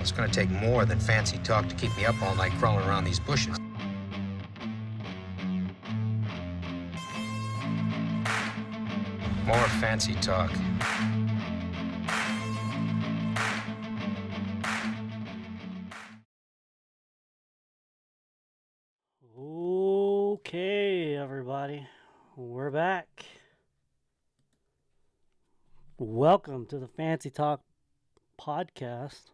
It's gonna take more than fancy talk to keep me up all night crawling around these bushes. More fancy talk. Okay, everybody, we're back. Welcome to the Fancy Talk podcast.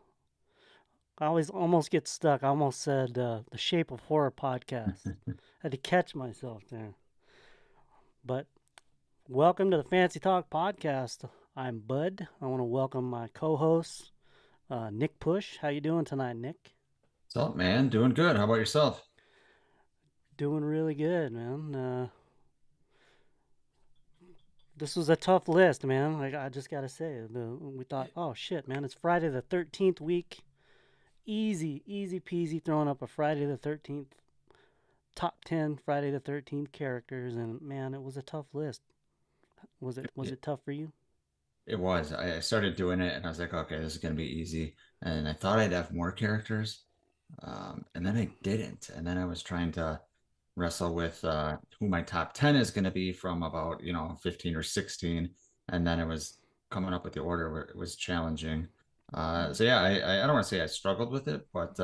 I always almost get stuck. I almost said the Shape of Horror podcast. I had to catch myself there. But welcome to the Fancy Talk podcast. I'm Bud. I want to welcome my co-host, Nick Push. How you doing tonight, Nick? What's up, man? Doing good. How about yourself? Doing really good, man. This was a tough list, man. I just gotta say, we thought, oh shit, man, it's Friday the 13th week. Easy peasy throwing up a Friday the 13th top 10 Friday the 13th characters, and man, it was a tough list. Was it tough for you? It was. I started doing it and I was like, okay, this is going to be easy. And I thought I'd have more characters. And then I didn't. And then I was trying to wrestle with who my top 10 is going to be from about, 15 or 16. And then it was coming up with the order where it was challenging. So yeah, I don't want to say I struggled with it, but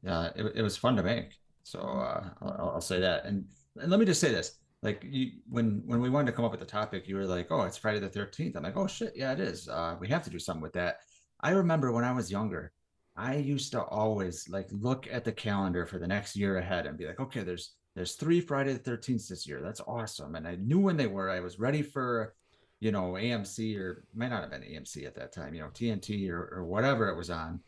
it was fun to make. So I'll say that. And let me just say this. Like when we wanted to come up with the topic, you were like, "Oh, it's Friday the 13th." I'm like, "Oh shit, yeah, it is. We have to do something with that." I remember when I was younger, I used to always like look at the calendar for the next year ahead and be like, "Okay, there's three Friday the 13th this year. That's awesome." And I knew when they were. I was ready for, AMC, or might not have been AMC at that time, TNT or whatever it was on,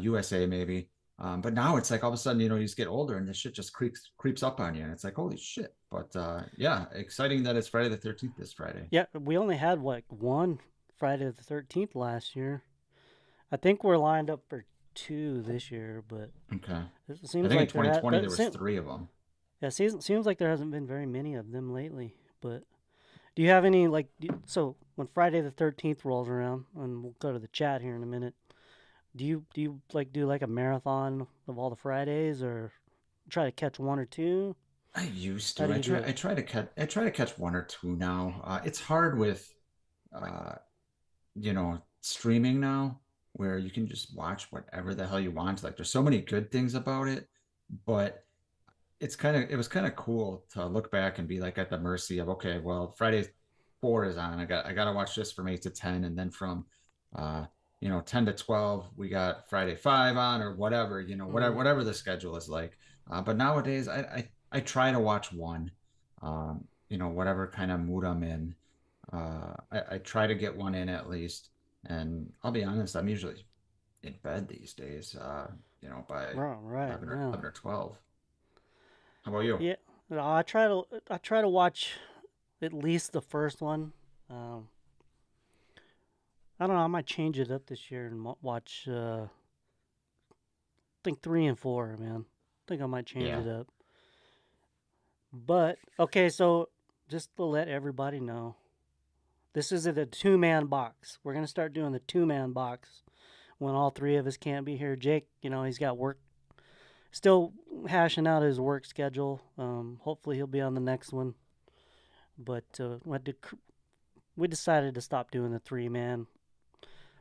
USA maybe. But now it's like all of a sudden, you just get older and this shit just creeps up on you, and it's like, holy shit. But yeah, exciting that it's Friday the 13th this Friday. Yeah, we only had like one Friday the 13th last year. I think we're lined up for two this year, but Okay. it I seems think in like 2020 there was three of them. yeah, seems like there hasn't been very many of them lately. But do you have any so when Friday the 13th rolls around, and we'll go to the chat here in a minute. Do you like do like a marathon of all the Fridays, or try to catch one or two? I used How to. do I you do try. it? I try to catch one or two now. It's hard with, uh, streaming now, where you can just watch whatever the hell you want. Like, there's so many good things about it, but it was kind of cool to look back and be like at the mercy of, okay, well, Friday 4 is on. I got to watch this from 8 to 10, and then from uh 10 to 12 we got Friday 5 on, or whatever, Mm. whatever the schedule is like. But nowadays I try to watch one, whatever kind of mood I'm in. I try to get one in at least, and I'll be honest, I'm usually in bed these days, by Right, right, 11 or yeah. 11 or 12. How about you? Yeah, no, I try to watch at least the first one. Um, I don't know. I might change it up this year and watch. I think three and four, man. I think I might change Yeah. it up. But okay, so just to let everybody know, this is a two-man box. We're gonna start doing the two-man box when all three of us can't be here. Jake, he's got work, still hashing out his work schedule. Hopefully he'll be on the next one. But we decided to stop doing the three-man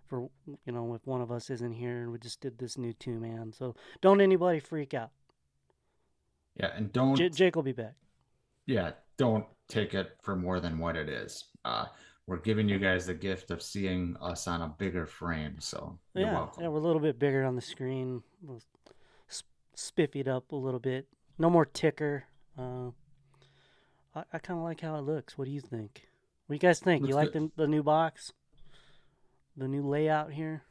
for if one of us isn't here, and we just did this new two-man. So don't anybody freak out. Yeah, and don't Jake will be back. yeah, don't take it for more than what it is. We're giving you guys the gift of seeing us on a bigger frame, so you're Yeah, yeah, welcome. we're a little bit bigger on the screen. We'll spiffy it up a little bit. No more ticker. Uh, I kind of like how it looks. What do you think? What do you guys think? You Looks like good. the new box? The new layout here?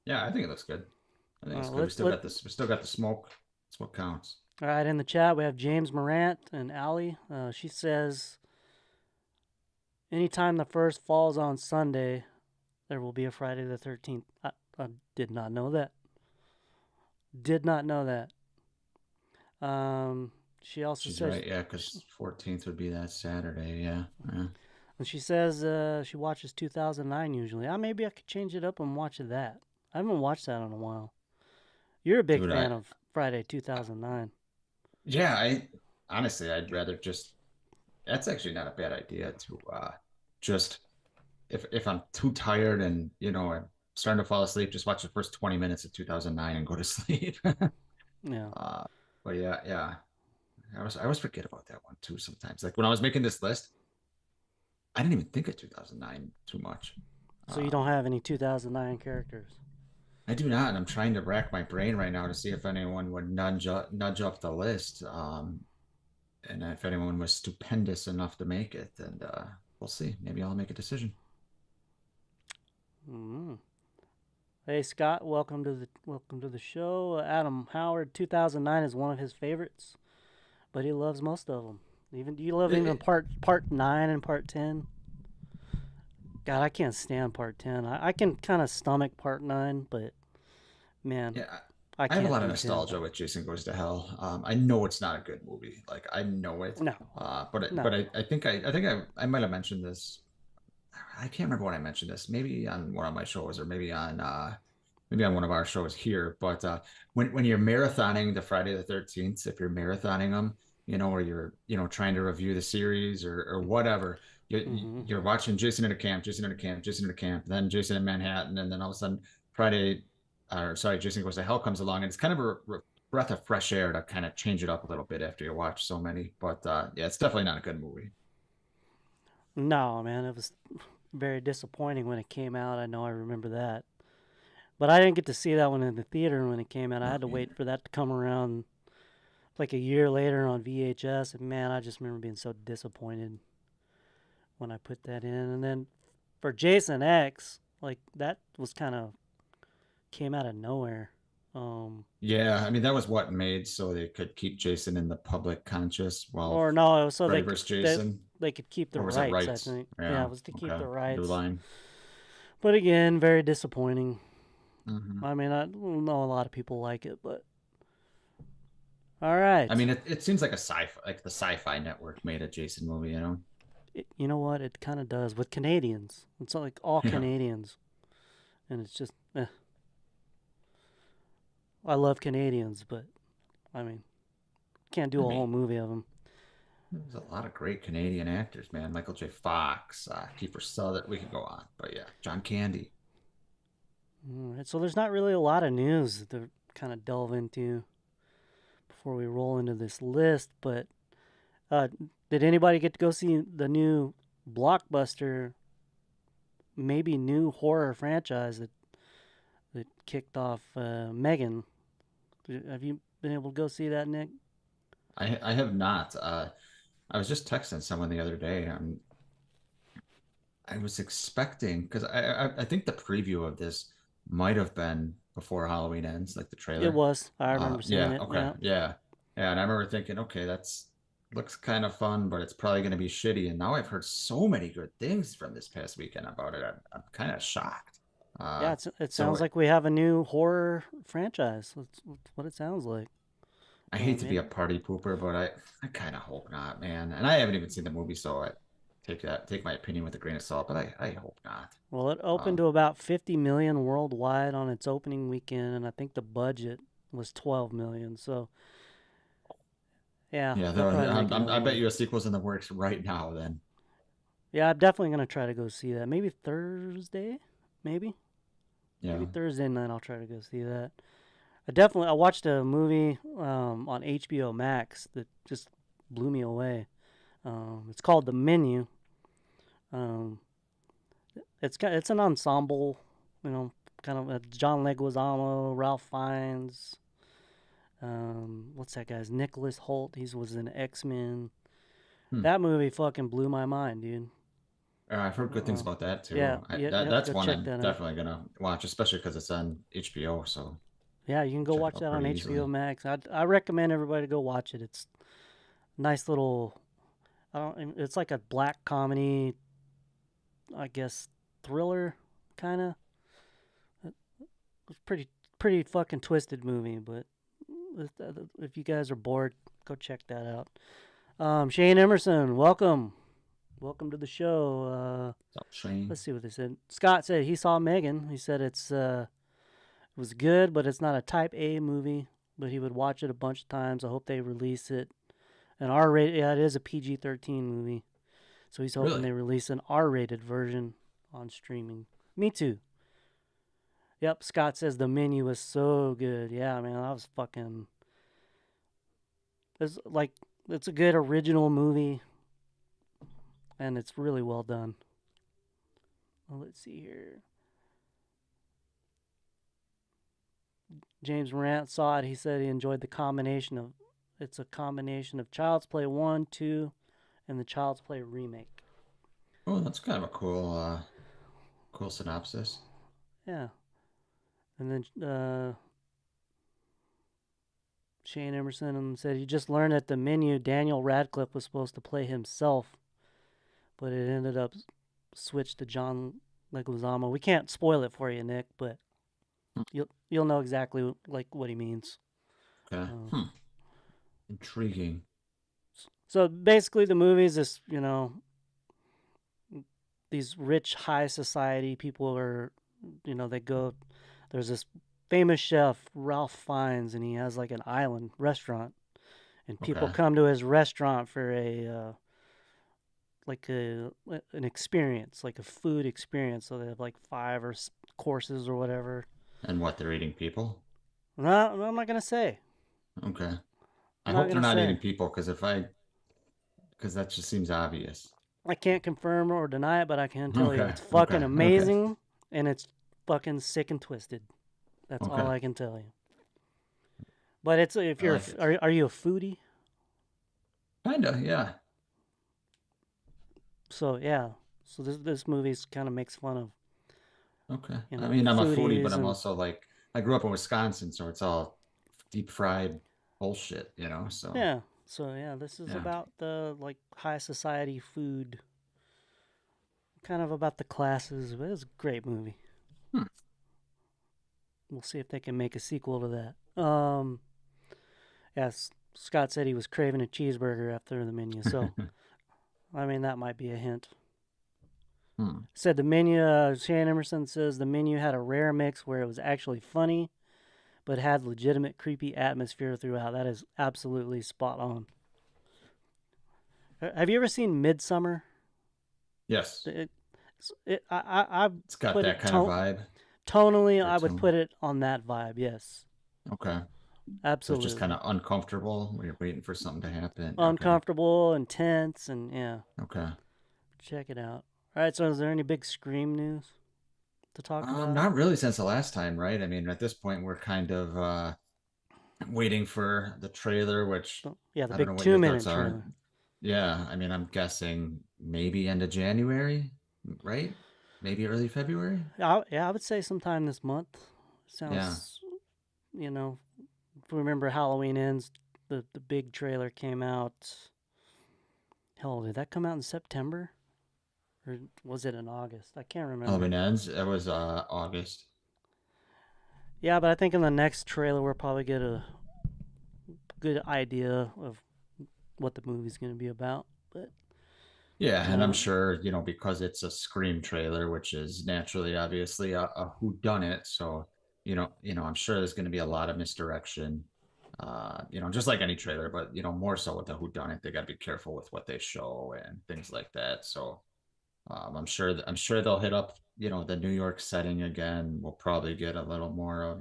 Yeah, I think it looks good. I think it's good. We Let's still let. got this. We still got the smoke. That's what counts. All right, in the chat we have James Morant and Allie. She says, anytime the first falls on Sunday, there will be a Friday the 13th. I did not know that. Did not know that. Um, she also She's says right. Yeah, because 14th would be that Saturday. Yeah. Yeah. And she says she watches 2009 usually. Maybe I could change it up and watch that. I haven't watched that in a while. You're a big Dude, fan of Friday 2009. yeah, I honestly, I'd rather just. That's actually not a bad idea to just if I'm too tired and I'm starting to fall asleep, just watch the first 20 minutes of 2009 and go to sleep. Yeah. uh, but yeah, yeah, I always forget about that one too sometimes. Like when I was making this list, I didn't even think of 2009 too much. So you Um, don't have any 2009 characters. I do not, and I'm trying to rack my brain right now to see if anyone would nudge up the list, and if anyone was stupendous enough to make it. And we'll see. Maybe I'll make a decision. Mm. Hey Scott, welcome to the show. Adam Howard, 2009 is one of his favorites, but he loves most of them. Even do you love even It- part 9 and part 10? God, I can't stand part 10. I can kind of stomach part 9, but man, yeah, I I have a can't lot of do 10. nostalgia with Jason Goes to Hell. I know it's not a good movie. Like I know it. No, But no. I might have mentioned this. I can't remember when I mentioned this. Maybe on one of my shows, or maybe on one of our shows here. But when you're marathoning the Friday the 13th, if you're marathoning them, or you're trying to review the series or whatever, Hmm. you're watching Jason in a camp, Jason in a camp, Jason in a camp, then Jason in Manhattan, and then all of a sudden Friday, or sorry, Jason Goes to Hell comes along, and it's kind of a breath of fresh air to kind of change it up a little bit after you watch so many. But yeah, it's definitely not a good movie. No, man, it was very disappointing when it came out. I know I remember that. But I didn't get to see that one in the theater when it came out. I Oh, had to yeah. wait for that to come around like a year later on VHS. And man, I just remember being so disappointed when I put that in. And then for Jason X, like that was kind of came out of nowhere. Um, Yeah, I mean that was what made so they could keep Jason in the public conscious while or no, it was so Freddy vs. Jason, they could keep the or was it rights. I Rights? think, yeah, Yeah, it was to keep okay, the New rights. Line. But again, very disappointing. Hmm. I mean, I know a lot of people like it, but all I right. mean, it seems like a sci-fi, like the Sci-Fi Network made a Jason movie, you know? You know what? It kind of does with Canadians. It's like all Yeah, Canadians, and it's just. I love Canadians, but I mean, can't do I a whole mean, movie of them. there's a lot of great Canadian actors, man. Michael J. Fox, Kiefer Sutherland. We could go on, but yeah, John Candy. All right, so there's not really a lot of news to kind of delve into before we roll into this list. But uh, did anybody get to go see the new blockbuster, maybe new horror franchise that kicked off Megan? Have you been able to go see that, Nick? I have not. I was just texting someone the other day. I was expecting because I think the preview of this might have been before Halloween ends, like the It trailer. was. I remember seeing Yeah, it. okay, Yeah. yeah, yeah. And I remember thinking, okay, that's looks kind of fun, but it's probably going to be shitty. And now I've heard so many good things from this past weekend about it. I'm kind of shocked. Yeah, Uh, it sounds so like we have a new horror franchise. That's what it sounds like. I hate to be a Maybe. party pooper, but I kind of hope not, man. And I haven't even seen the movie, so I take my opinion with a grain of salt. But I hope not. Well, it opened Um, to about 50 million worldwide on its opening weekend, and I think the budget was 12 million. So, yeah, yeah, they'll probably make I another bet one. you a sequel's in the works right now. Then. Yeah, I'm definitely gonna try to go see that. Maybe Thursday, maybe Yeah. Thursday night. I'll try to go see that. I watched a movie on HBO Max that just blew me away. It's called The Menu. Um, it's an ensemble, you know, kind of John Leguizamo, Ralph Fiennes. What's that guy's? Nicholas Holt. He was in X Men. Hmm. That movie fucking blew my mind, dude. I've heard good things about that Yeah, too. yeah, yeah. That's Go one check I'm that out. definitely gonna watch, especially because it's on HBO, so Yeah, you can go check it watch out that on pretty HBO easily. Max. I recommend everybody to go watch it. It's a nice little. I don't. It's like a black comedy, I guess, thriller kind of. It's pretty fucking twisted movie, but if you guys are bored, go check that out. Shane Emerson, welcome to the show. So Shane. Let's see what they said. Scott said he saw Megan. He said it's It was good, but it's not a type A movie. But he would watch it a bunch of times. I hope they release it an R-rated. Yeah, it is a PG-13 movie, so he's hoping Really? they release an R-rated version on streaming. Me too. Yep, Scott says the menu was so good. Yeah, man, that was fucking. It's like it's a good original movie, and it's really well done. Well, let's see here. James Morant saw it. He said he enjoyed the combination of. It's a combination of Child's Play 1, 2, and the Child's Play remake. Oh, that's kind of a cool synopsis. Yeah, and then Shane Emerson said he just learned at the menu Daniel Radcliffe was supposed to play himself, but it ended up switched to John Leguizamo. We can't spoil it for you, Nick, but you'll know exactly like what he means. Okay. Intriguing. So basically, the movie is this, these rich high society people are, they go. There's this famous chef Ralph Fiennes, and he has like an island restaurant, and people Okay. come to his restaurant for an experience, like a food experience. So they have like five or courses or whatever. And what, they're eating people? No, I'm not gonna say. Okay. I I'm not hope they're gonna not say. eating people because that just seems obvious. I can't confirm or deny it, but I can tell you Okay. it's fucking Okay. Okay. amazing, and it's fucking sick and twisted. That's all Okay. I can tell you. But it's if I you're like it. are you a foodie? Kinda, yeah. So yeah. So this movie's kind of makes fun of Okay. you I know mean, I'm a foodie, but foodies I'm and also like I grew up in Wisconsin, so it's all deep fried bullshit, so yeah. So yeah, this is yeah. about the like high society food, kind of about the classes. But it's a great movie. Hmm. We'll see if they can make a sequel to that. Yes, Scott said he was craving a cheeseburger after the menu, so I mean that might be a hint. Hmm. Said the menu. Shane Emerson says the menu had a rare mix where it was actually funny, but had legitimate creepy atmosphere throughout. That is absolutely spot on. Have you ever seen Midsummer? Yes. I It's got put that it kind of vibe. tonally. Or I would tone. put it on that vibe. Yes, Okay. So it's just kind absolutely. of uncomfortable when you're waiting for something to happen. Okay. Uncomfortable, intense, and yeah. Okay. Check it out. All right. So, is there any big Scream news to talk about? Not really since the last time, right? I mean, at this point we're kind of waiting for the trailer, which Yeah, the I don't know big what your 2 minute thoughts are. trailer. Yeah, I mean, I'm guessing maybe end of January, right? Maybe early February. Yeah, I would say sometime this month. Yeah. Sounds, you know, if we remember Halloween ends, the big trailer came out. Hell, did that come out in September? Or was it in August? I can't remember. Halloween ends. It was August. Yeah, but I think in the next trailer we'll probably get a good idea of what the movie's going to be about. But Yeah, and I'm uh, sure, because it's a Scream trailer, which is naturally obviously a whodunit, so I'm sure there's going to be a lot of misdirection. Just like any trailer, but more so with the whodunit, they got to be careful with what they show and things like that. So I'm sure they'll hit up, the New York setting again. We'll probably get a little more of,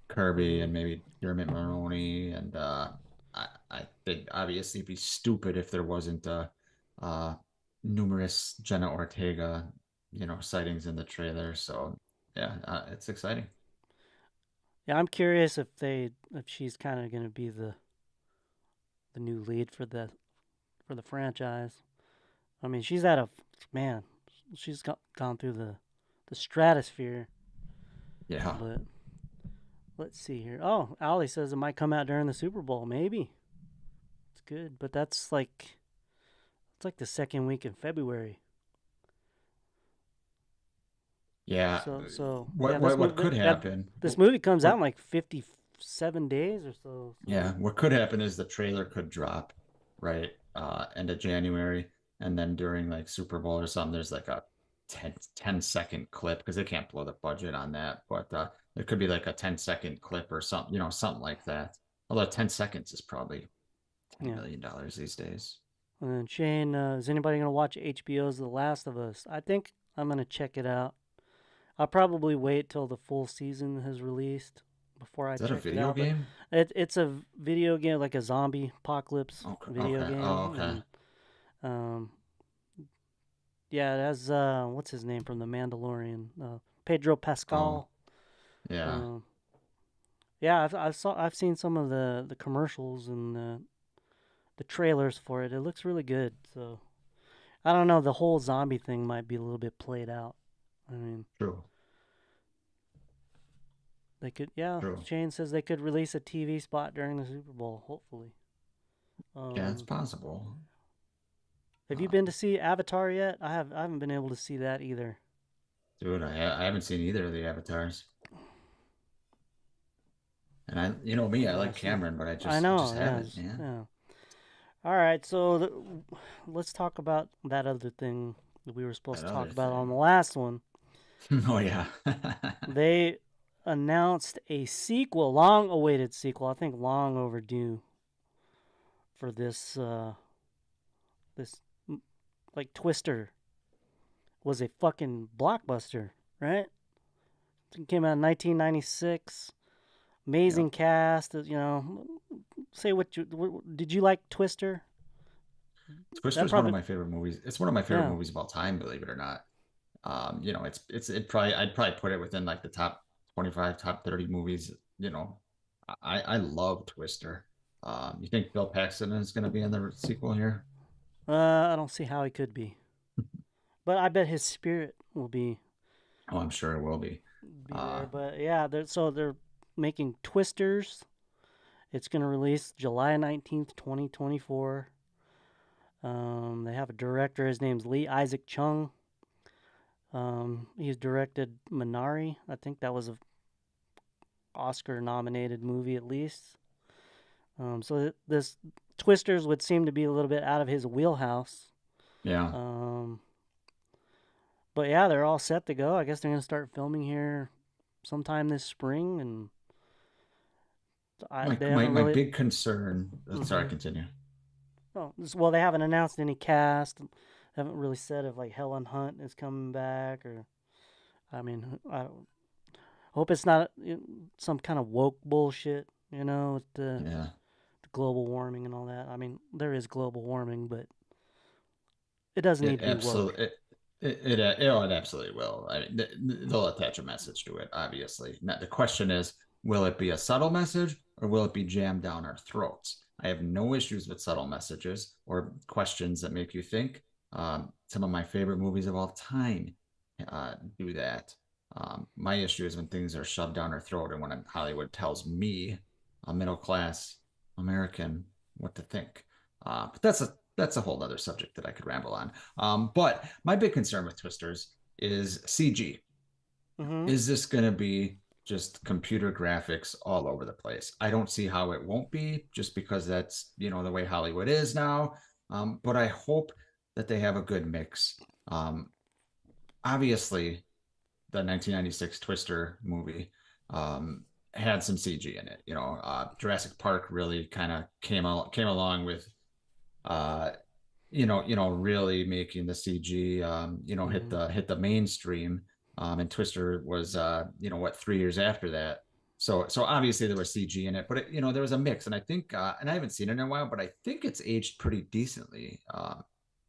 Kirby mhm. and maybe Dermot Mulroney, and I think obviously it'd be stupid if there wasn't uh numerous Jenna Ortega, sightings in the trailer. So yeah, it's exciting. Yeah, I'm curious if she's kind of going to be the new lead for the franchise. I mean, she's at a man. Gone through the stratosphere. Yeah. But let's see here. Oh, Ali says it might come out during the Super Bowl. Maybe it's good, but it's like the second week in February. Yeah. So yeah, What what could happen? this movie comes out What in like 57 days or so. Yeah, what could happen is the trailer could drop, right? End of January, and then during like Super Bowl or something, there's like a 10-second clip because they can't blow the budget on that. But it could be like a 10-second clip or something, something like that. Although 10 seconds is probably $10 million these days. And then Shane, is anybody going to watch HBO's The Last of Us? I think I'm going to check it out. I'll probably wait till the full season has released before I Is that check a video it out. game? It's a video game, like a zombie apocalypse video Okay. game. Oh, okay. And, yeah, it has what's his name from The Mandalorian? Pedro Pascal. Yeah. Yeah, I've seen some of the commercials and the trailers for it. It looks really good. So I don't know. The whole zombie thing might be a little bit played out. I mean, True. they could. Yeah, True. Shane says they could release a TV spot during the Super Bowl. Hopefully. Yeah, it's possible. Have you been to see Avatar yet? I haven't been able to see that either. Dude, I haven't seen either of the Avatars. And me, I like Cameron, but I just haven't. Yeah. All right, so let's talk about that other thing that we were supposed to talk about on the last one. Oh yeah. They announced a sequel, long-awaited sequel. I think long overdue for this. This like Twister was a fucking blockbuster, right? It came out in 1996. Amazing cast. Say did you like Twister? Twister's one of my favorite movies. It's one of my favorite movies of all time, believe it or not. I'd probably put it within like the top 25, top 30 movies. I love Twister. You think Bill Paxton is going to be in the sequel here? I don't see how he could be, but I bet his spirit will be. Oh, I'm sure it will be. There. But yeah, they're making Twisters. It's going to release July 19th, 2024. They have a director. His name's Lee Isaac Chung. He's directed Minari. I think that was a Oscar-nominated movie at least. So this Twisters would seem to be a little bit out of his wheelhouse. Yeah. But yeah, they're all set to go. I guess they're going to start filming here sometime this spring, and my big concern. Sorry, continue. Oh, well, they haven't announced any cast. They haven't really said if like Helen Hunt is coming back, or I mean, I hope it's not some kind of woke bullshit, with the global warming and all that. I mean, there is global warming, but it doesn't need to be woke. It absolutely will. I mean, they'll attach a message to it, obviously. Now, the question is, will it be a subtle message or will it be jammed down our throats? I have no issues with subtle messages or questions that make you think. Some of my favorite movies of all time do that. My issue is when things are shoved down our throat and when Hollywood tells me, a middle-class American, what to think. But that's a whole other subject that I could ramble on. But my big concern with Twisters is CG. Mm-hmm. Is this going to be just computer graphics all over the place? I don't see how it won't be, just because that's, the way Hollywood is now. But I hope that they have a good mix. Obviously, the 1996 Twister movie had some CG in it. Jurassic Park really kind of came along with really making the CG hit the mainstream. And Twister was 3 years after that. So obviously there was CG in it, but there was a mix, and I think and I haven't seen it in a while, but I think it's aged pretty decently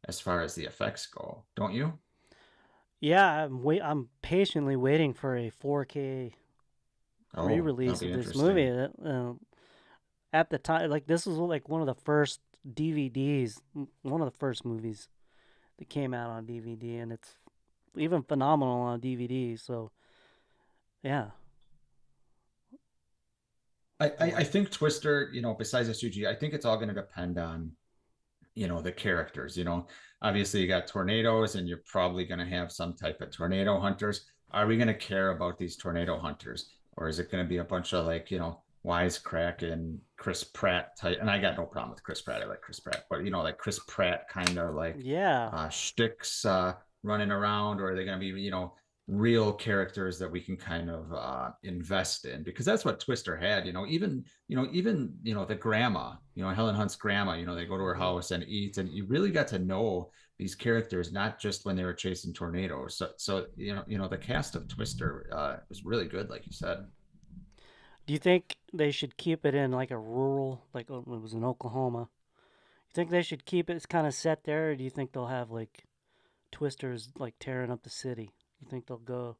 as far as the effects go. Don't you? Yeah, I'm patiently waiting for a 4K re-release of this movie. At the time, like, this was like one of the first DVDs, one of the first movies that came out on DVD, and it's even phenomenal on DVD. So, yeah. I think Twister, besides the CG, I think it's all going to depend on, the characters. Obviously you got tornadoes, and you're probably going to have some type of tornado hunters. Are we going to care about these tornado hunters, or is it going to be a bunch of wisecrack and Chris Pratt type? And I got no problem with Chris Pratt. I like Chris Pratt, but like Chris Pratt kind of like shticks. running around, or are they going to be, real characters that we can kind of invest in? Because that's what Twister had, even the grandma, Helen Hunt's grandma, they go to her house and eat, and you really got to know these characters, not just when they were chasing tornadoes. So the cast of Twister was really good, like you said. Do you think they should keep it in like a rural, like it was in Oklahoma? You think they should keep it kind of set there, or do you think they'll have like Twisters like tearing up the city? You think they'll go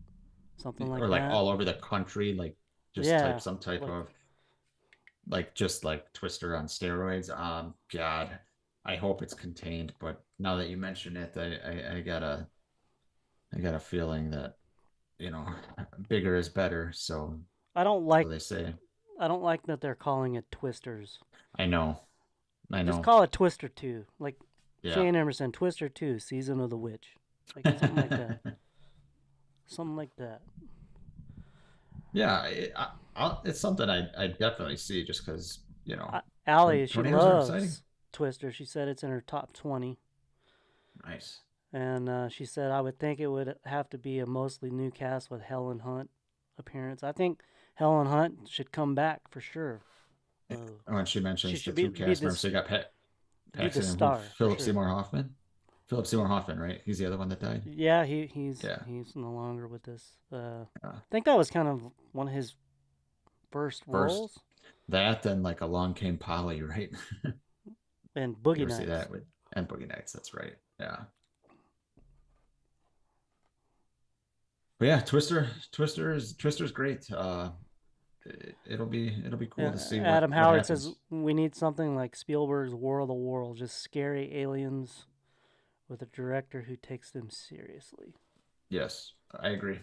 something Or like like that? all over the country, like just type Yeah, some type like of like just like Twister on steroids. God, I hope it's contained. But now that you mention it, I got a feeling that you know bigger is better. I don't So like they say. I don't like that they're calling it Twisters. I know, I Just know. call it Twister 2. Like Yeah. Shane Emerson, Twister 2, Season of the Witch. Like something like that. Something like that. Yeah, it's something I definitely see just because Allie, she tornadoes are exciting. loves Twister. She said it's in her top 20. Nice. And she said, I would think it would have to be a mostly new cast with Helen Hunt appearance. I think Helen Hunt should come back for sure. When she She mentions the should two be cast members, so you got be the Paxton and who? star for Philip sure. Seymour Hoffman. Philip Seymour Hoffman, right? He's the other one that died. Yeah, he's Yeah. he's no longer with us. Uh, I think that was kind of one of his first First, roles. that and like Along Came Polly, right? And You Boogie ever see Nights. that with and Boogie Nights? That's right. Yeah. But yeah, Twister's great. It'll be cool Yeah, to see what Adam what Howard says happens. we need something like Spielberg's War of the Worlds, just scary aliens with a director who takes them seriously. Yes, I agree.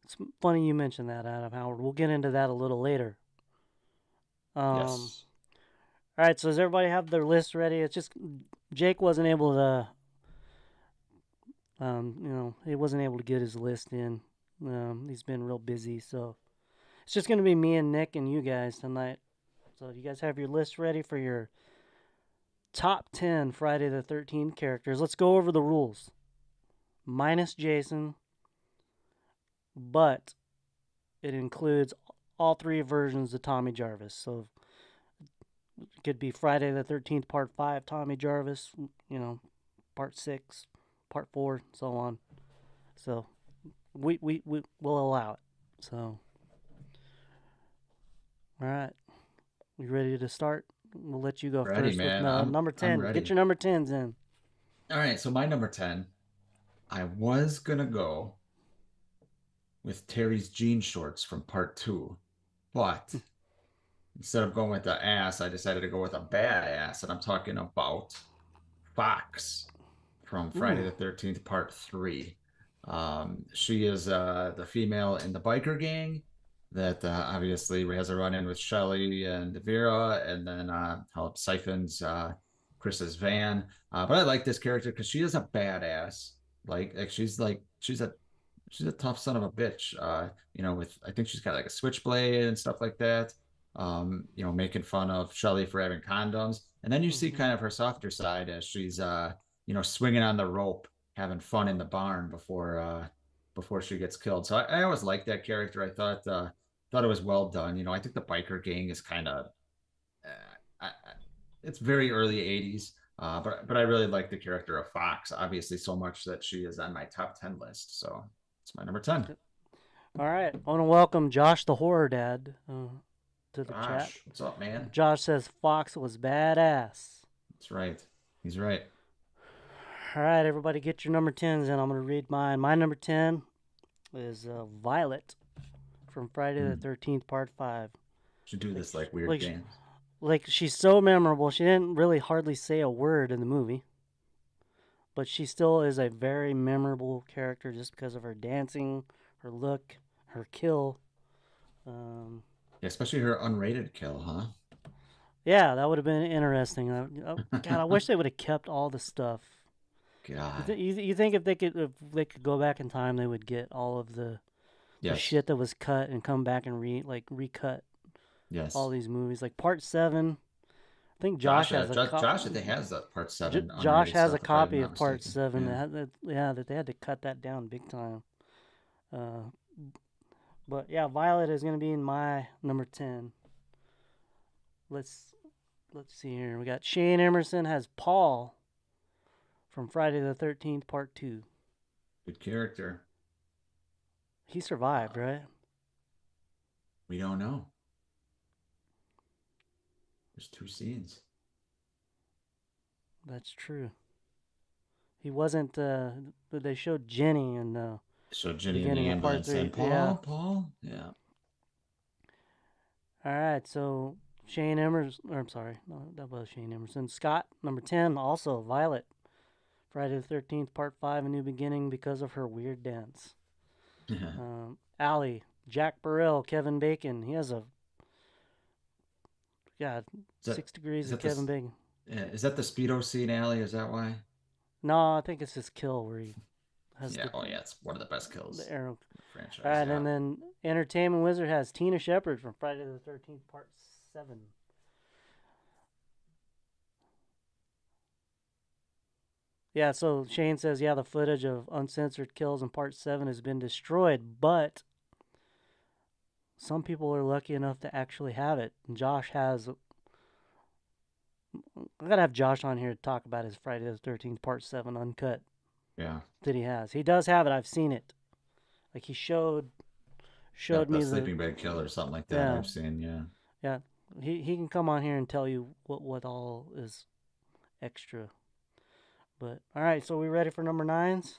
It's funny you mentioned that, Adam Howard. We'll get into that a little later. Yes. All right, so does everybody have their list ready? It's just Jake wasn't able to, he wasn't able to get his list in. He's been real busy, so it's just gonna be me and Nick and you guys tonight. So do you guys have your list ready for your top 10 Friday the 13th characters? Let's go over the rules. Minus Jason, but it includes all three versions of Tommy Jarvis. So it could be Friday the 13th, part 5, Tommy Jarvis, part 6, part 4, so on. So we will allow it. So, all right. You ready to start? We'll let you go Ready, first with man. I'm number 10. Get ready. your number 10s in. All right, so my number 10, I was gonna go with Terry's jean shorts from part 2, but instead of going with the ass, I decided to go with a badass, and I'm talking about Fox from Friday Ooh. the 13th, part 3. She is the female in the biker gang that obviously has a run in with Shelly and Vera, and then help siphons Chris's van. But I like this character because she is a badass. She's a tough son of a bitch. With I think she's got like a switchblade and stuff like that. Making fun of Shelly for having condoms, and then you see Mm-hmm. kind of her softer side as she's swinging on the rope, having fun in the barn before she gets killed. So I always liked that character. I thought it was well done. I think the biker gang is kind of it's very early 80s. But I really like the character of Fox, obviously so much that she is on my top 10 list. So it's my number 10. All right. I want to welcome Josh the Horror Dad to the chat. Josh, what's up, man? Josh says Fox was badass. That's right. He's right. All right, everybody, get your number 10s in. I'm going to read mine. My number 10 is Violet from Friday the 13th, part 5. Should do this like weird like, games. Like, she's so memorable. She didn't really hardly say a word in the movie, but she still is a very memorable character just because of her dancing, her look, her kill. Yeah, especially her unrated kill, huh? Yeah, that would have been interesting. God, I wish they would have kept all the stuff. God. You think if they could go back in time, they would get all of the Yes. shit that was cut and come back and recut Yes. all these movies. Like part 7, I think Josh has Josh, I think has that part 7 Josh unrated has a stuff, if I'm copy not of Part mistaken. 7. Yeah. That they had to cut that down big time. But yeah, Violet is going to be in my number 10. Let's see here. We got Shane Emerson has Paul from Friday the 13th Part 2. Good character. He survived, right? We don't know. There's 2 scenes. That's true. He wasn't. They showed Jenny in So Jenny in the beginning of Part ambulance 3. and Paul, Yeah. Paul, yeah. All right, so Shane Emerson, or I'm sorry, no, that was Shane Emerson. Scott, number 10, also Violet. Friday the 13th, Part 5, A New Beginning, because of her weird dance. Allie, Jack Burrell, Kevin Bacon. He has a, yeah, 6 degrees of Kevin Bacon. Yeah, is that the Speedo scene, Allie? Is that why? No, I think it's his kill where he has It's one of the best kills the arrow. in the franchise. All right, and then Entertainment Wizard has Tina Shepard from Friday the 13th, Part 7. Yeah, so Shane says, yeah, the footage of uncensored kills in Part 7 has been destroyed, but some people are lucky enough to actually have it. And Josh has. I gotta have Josh on here to talk about his Friday the 13th Part 7 uncut. Yeah. That he has. He does have it. I've seen it. Like he showed me the sleeping bag kill or something like that. Yeah. I've seen, yeah. Yeah, he can come on here and tell you what all is extra. But all right, so we ready for number 9s?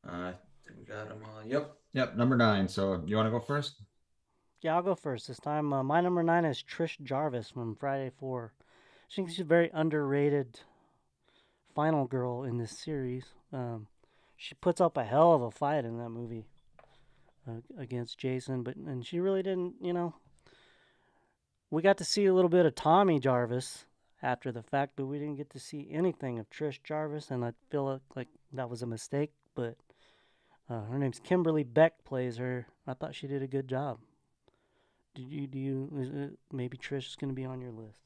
I think we got them all. Yep. Number 9. So you want to go first? Yeah, I'll go first this time. My number 9 is Trish Jarvis from Friday 4. I think she's a very underrated final girl in this series. She puts up a hell of a fight in that movie against Jason, and she really didn't, we got to see a little bit of Tommy Jarvis after the fact, but we didn't get to see anything of Trish Jarvis, and I feel like that was a mistake, but her name's Kimberly Beck plays her. I thought she did a good job. Maybe Trish is going to be on your list?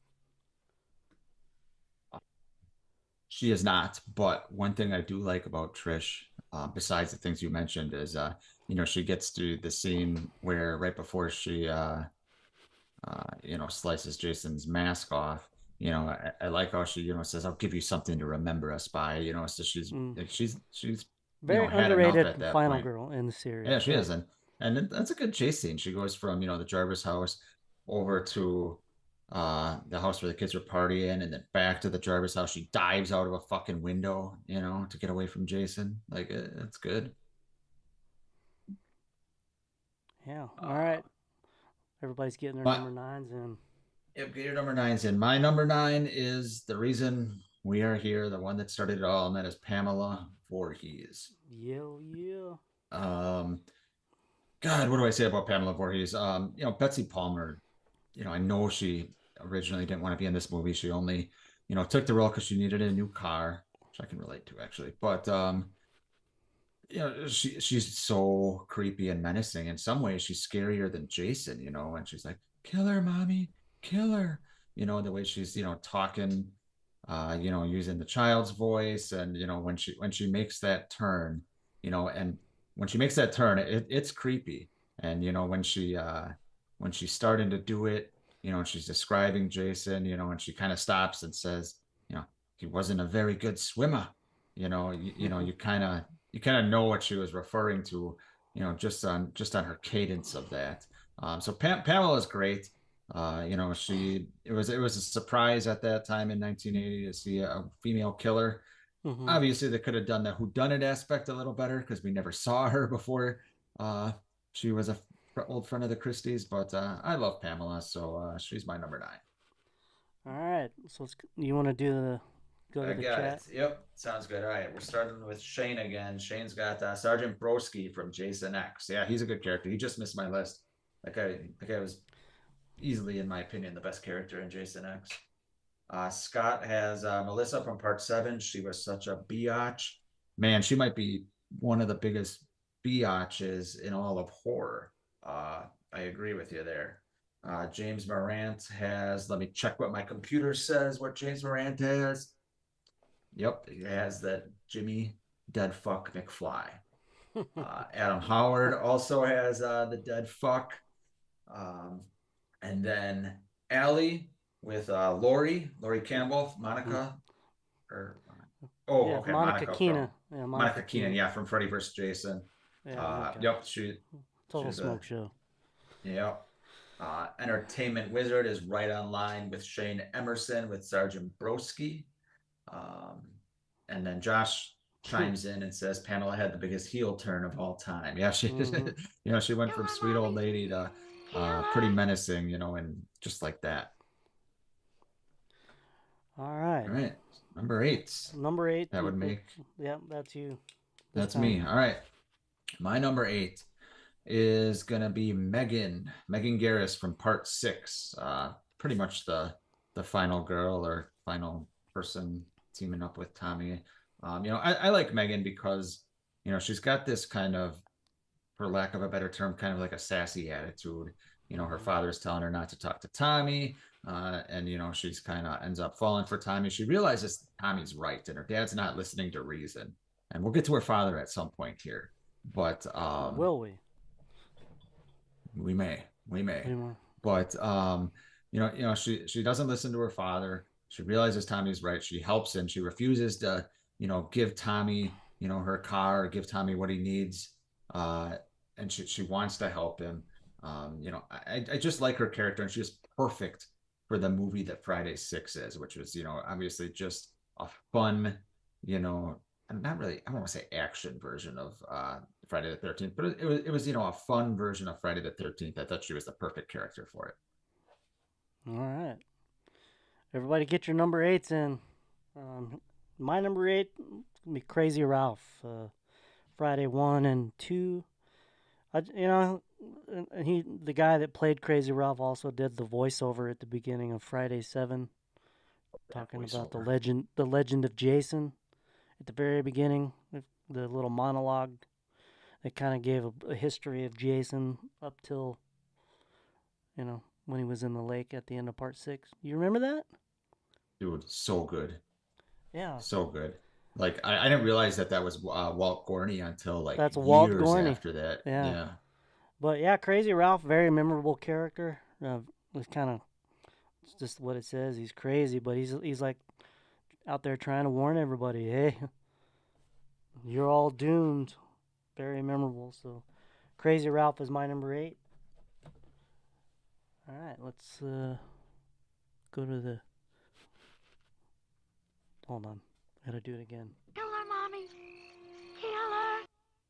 She is not, but one thing I do like about Trish, besides the things you mentioned, is she gets to the scene where right before she slices Jason's mask off. I like how she says, "I'll give you something to remember us by." So she's very underrated final girl in the series. Yeah, she is, and that's a good chase scene. She goes from the Jarvis house over to the house where the kids are partying, and then back to the Jarvis house. She dives out of a fucking window, to get away from Jason. Like, it's good. Yeah. All right. Everybody's getting their number 9s in. Yep, get your number 9s in. My number 9 is the reason we are here, the one that started it all, and that is Pamela Voorhees. Yeah. God, what do I say about Pamela Voorhees? Betsy Palmer, I know she originally didn't want to be in this movie. She only, took the role because she needed a new car, which I can relate to actually. But she's so creepy and menacing. In some ways, she's scarier than Jason. And she's like, "Kill her, mommy, kill her." The way she's talking, using the child's voice, and when she makes that turn, and when she makes that turn, it's creepy. And when she's starting to do it, and she's describing Jason, and she kind of stops and says, "He wasn't a very good swimmer." You kind of know what she was referring to, just on her cadence of that. So Pamela is great. It was a surprise at that time in 1980 to see a female killer. Mm-hmm. Obviously, they could have done the whodunit aspect a little better because we never saw her before. She was a old friend of the Christies, but I love Pamela, so she's my number 9. All right, so you want to do go to the chat? Yep, sounds good. All right, we're starting with Shane again. Shane's got Sergeant Broski from Jason X. Yeah, he's a good character. He just missed my list. That guy was easily, in my opinion, the best character in Jason X. Scott has Melissa from Part 7. She was such a biatch. Man, she might be one of the biggest biatches in all of horror. I agree with you there. James Morant has, let me check what my computer says, what James Morant has. Yep, he has that Jimmy Dead Fuck McFly. Adam Howard also has the Dead Fuck. Um, and then Allie with Lori Campbell, Monica, or oh, Yeah, okay, Monica Monica Keena. from Yeah, Monica Monica Keenan, Keena. yeah, from Freddy vs. Jason. Yeah, okay. Yep, Total she's a Smoke Show. yep. Entertainment Wizard is right on line with Shane Emerson with Sergeant Broski. Um, and then Josh chimes in and says Pamela had the biggest heel turn of all time. Yeah, she Mhm. she went from sweet old lady to pretty menacing, and just like that. All right. All right, number 8. Number 8. That would make Yep, that's you. This that's time. me. All right, my number 8 is gonna be Megan Garris from Part 6. Pretty much the final girl or final person teaming up with Tommy. I like Megan because she's got this kind of, for lack of a better term, kind of like a sassy attitude. Her father's telling her not to talk to Tommy, and she's kind of ends up falling for Tommy. She realizes Tommy's right, and her dad's not listening to reason. And we'll get to her father at some point here, but Will we? we may, Anymore. but she doesn't listen to her father. She realizes Tommy's right. She helps him. She refuses to, give Tommy, her car, or give Tommy what he needs. And she wants to help him. I just like her character, and she's perfect for the movie that Friday 6 is, which was, obviously just a fun, not really, I don't want to say action version of Friday the 13th, but it was a fun version of Friday the 13th. I thought she was the perfect character for it. All right. Everybody get your number 8s in. My number 8 is going to be Crazy Ralph. Friday 1 and 2. The guy that played Crazy Ralph also did the voiceover at the beginning of Friday 7, talking about the legend of Jason at the very beginning, the little monologue that kind of gave a history of Jason up till when he was in the lake at the end of part 6. You remember that? Dude, so good. Yeah. So good. Like, I didn't realize that was Walt Gorney until like That's Walt years Gorney. after that. Yeah. But yeah, Crazy Ralph, very memorable character. It's kind of just what it says. He's crazy, but he's like out there trying to warn everybody, hey, you're all doomed. Very memorable. So Crazy Ralph is my number 8. All right, let's go to the. Hold on, I gotta do it again. Kill her, Mommy. Kill her.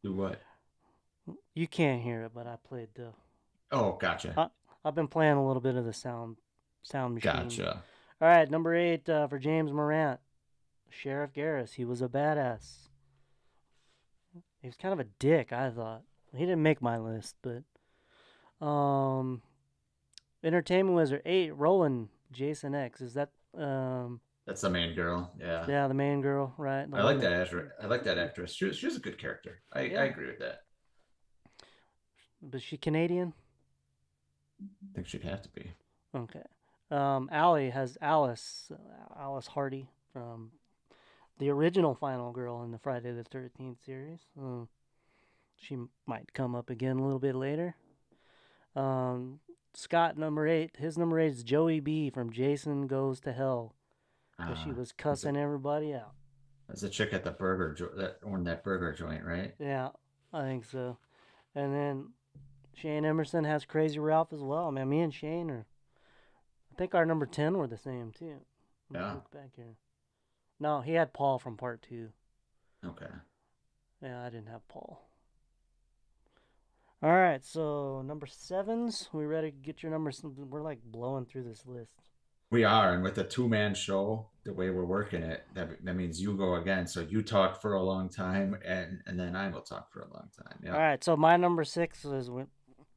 Do what? You can't hear it, but I played the. Oh, gotcha. I've been playing a little bit of the sound machine. Gotcha. All right, number 8 for James Morant, Sheriff Garris. He was a badass. He was kind of a dick, I thought. He didn't make my list, but Entertainment Wizard 8, Roland Jason X. Is that That's the main girl. Yeah. Yeah, the main girl, right? I like that actress. She was a good character. I agree with that. But she Canadian? I think she'd have to be. Okay. Allie has Alice Hardy from the original final girl in the Friday the 13th series. She might come up again a little bit later. Scott, number 8. His number 8 is Joey B from Jason Goes to Hell. Because she was cussing everybody out. That's a chick at the that burger joint, right? Yeah, I think so. And then Shane Emerson has Crazy Ralph as well. Man, me and Shane I think our number 10 were the same too. Yeah. Look back here. No, he had Paul from part 2. Okay. Yeah, I didn't have Paul. All right, so number 7s. We ready to get your numbers? We're like blowing through this list. We are, and with a 2-man show, the way we're working it, that means you go again. So you talk for a long time, and then I will talk for a long time. Yeah. All right, so my number 6 is with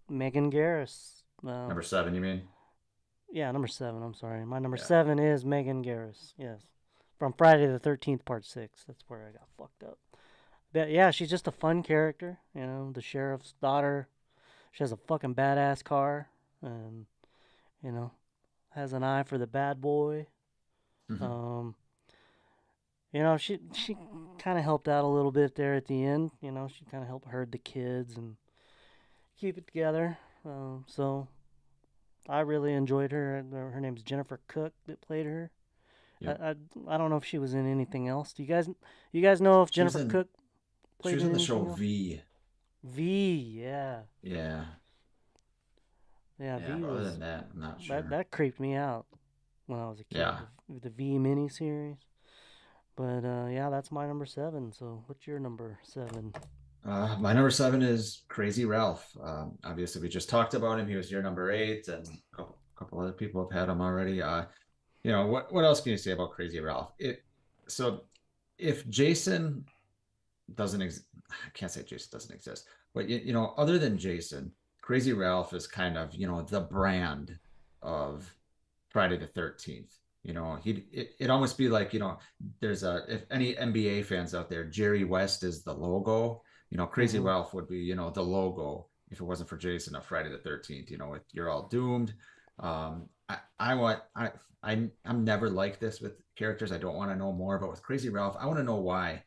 Megan Garris. Number 7, you mean? Yeah, number 7. I'm sorry. My number 7 is Megan Garris. Yes, from Friday the 13th, part 6. That's where I got fucked up. But yeah, she's just a fun character. The sheriff's daughter. She has a fucking badass car, and You know, has an eye for the bad boy. Mhm. She kind of helped out a little bit there at the end. She kind of helped herd the kids and keep it together. So I really enjoyed her. Her name's Jennifer Cook that played her. I, Yep. I, I don't know if she was in anything else. Do you guys know if She was Jennifer in Cook she played was in in the show anything else? V. V, yeah, Yeah. yeah. Yeah, V but other was than that, I'm not that sure. that creeped me out when I was a kid. Yeah. The V miniseries. But yeah, that's my number 7. So what's your number 7? My number 7 is Crazy Ralph. Obviously, we just talked about him. He was your number 8, and a couple other people have had him already. What else can you say about Crazy Ralph? So if Jason doesn't exist, I can't say Jason doesn't exist, but other than Jason, Crazy Ralph is kind of the brand of Friday the 13th. It almost be like there's if any NBA fans out there, Jerry West is the logo. Crazy Mm-hmm. Ralph would be the logo if it wasn't for Jason of Friday the 13th. With You're All Doomed. I want I'm never like this with characters. I don't want to know more, but with Crazy Ralph, I want to know why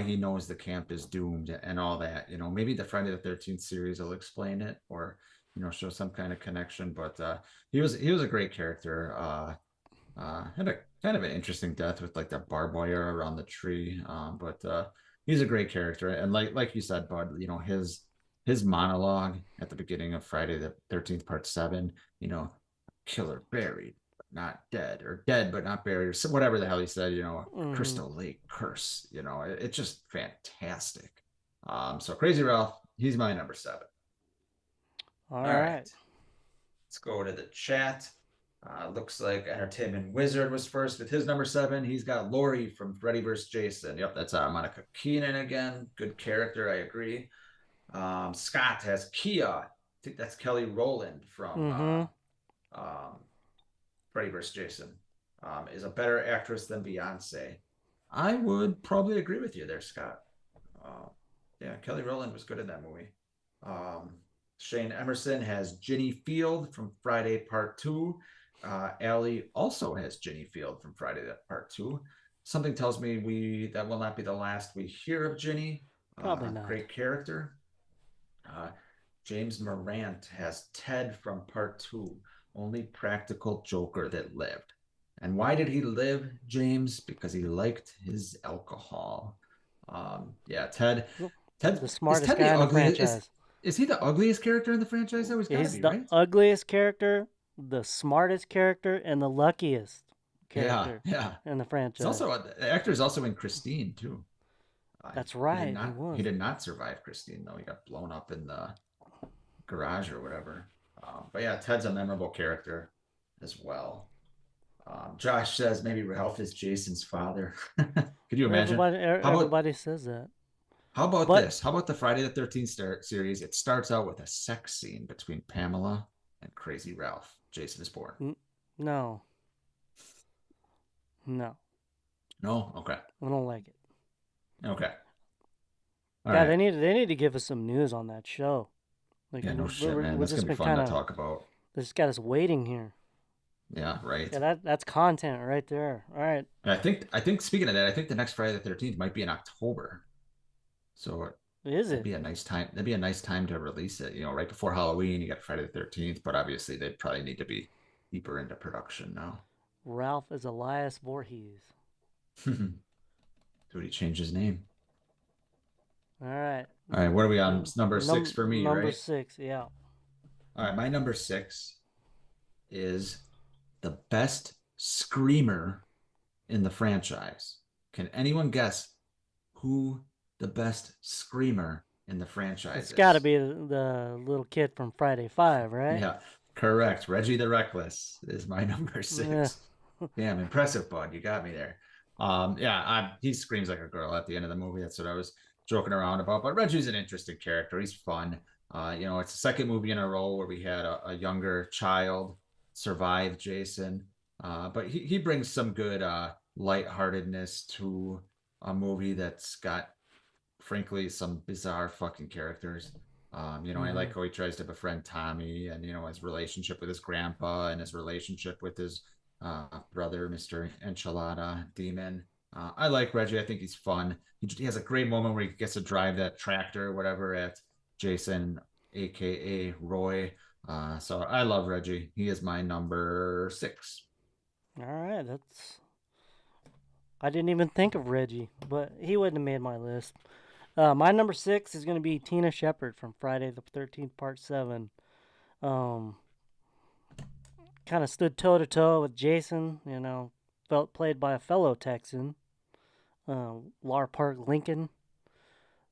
he knows the camp is doomed and all that. Maybe the Friday the 13th series will explain it, or show some kind of connection. But he was a great character. Had a kind of an interesting death with like the barbed wire around the tree. But he's a great character, and like you said, Bud, his monologue at the beginning of Friday the 13th Part 7, killer buried but not dead, or dead but not buried, or whatever the hell he said. Mm-hmm. Crystal Lake curse. It's just fantastic. So Crazy Ralph, he's my number 7. All All right. right, let's go to the chat. Looks like Entertainment Wizard was first with his number 7. He's got Lori from Freddy vs. Jason. Yep, that's Monica Keenan again. Good character, I agree. Scott has Kia. I think that's Kelly Rowland from Mm-hmm. um, Freddy vs. Jason. Is a better actress than Beyonce. I would probably agree with you there, Scott. Uh, yeah, Kelly Rowland was good in that movie. Shane Emerson has Ginny Field from Friday Part 2. Allie also has Ginny Field from Friday Part 2. Something tells me that will not be the last we hear of Ginny. Probably not. Great character. James Morant has Ted from Part 2. Only practical Joker that lived. And why did he live, James? Because he liked his alcohol. Yeah, Ted. The smartest guy in the franchise. Is he the ugliest character in the franchise? That was gotta He's be, the right? ugliest character, the smartest character, and the luckiest character Yeah. in the It's franchise. also the actor is also in Christine too. That's right. He was. He did not survive Christine though. He got blown up in the garage or whatever. But yeah, Ted's a memorable character as well. Josh says maybe Ralph is Jason's father. Could you imagine? Everybody says that. How about this? How about the Friday the 13th series? It starts out with a sex scene between Pamela and Crazy Ralph. Jason is born. No. No? Okay. I don't like it. Okay. All right. They need to give us some news on that show. Like, yeah, no shit, man. That's going to be fun to talk about. They just got us waiting here. Yeah, right. Yeah, that's content right there. All right. And I think speaking of that, I think the next Friday the 13th might be in October. So that'd be a nice time. That'd be a nice time to release it. Right before Halloween, you got Friday the 13th, but obviously they'd probably need to be deeper into production now. Ralph is Elias Voorhees. So he changed his name. All right. What are we on? Number 6 for me, right? Number 6, yeah. All right, my number 6 is the best screamer in the franchise. Can anyone guess who the best screamer in the franchise It's got to be the little kid from Friday 5, right? Yeah, correct. Reggie the Reckless is my number 6. Yeah. Damn, impressive, bud. You got me there. He screams like a girl at the end of the movie. That's what I was joking around about. But Reggie's an interesting character. He's fun. It's the second movie in a row where we had a younger child survive Jason. But he brings some good lightheartedness to a movie that's got, frankly, some bizarre fucking characters. I Mhm. like how he tries to befriend Tommy, and his relationship with his grandpa and his relationship with his brother, Mr. Enchilada Demon. I like Reggie. I think he's fun. He has a great moment where he gets to drive that tractor or whatever at Jason, aka Roy. So I love Reggie. He is my number 6. All right, that's. I didn't even think of Reggie, but he wouldn't have made my list. My number 6 is going to be Tina Shepard from Friday the 13th, Part 7. Um, kind of stood toe to toe with Jason, felt played by a fellow Texan, Lar Park Lincoln.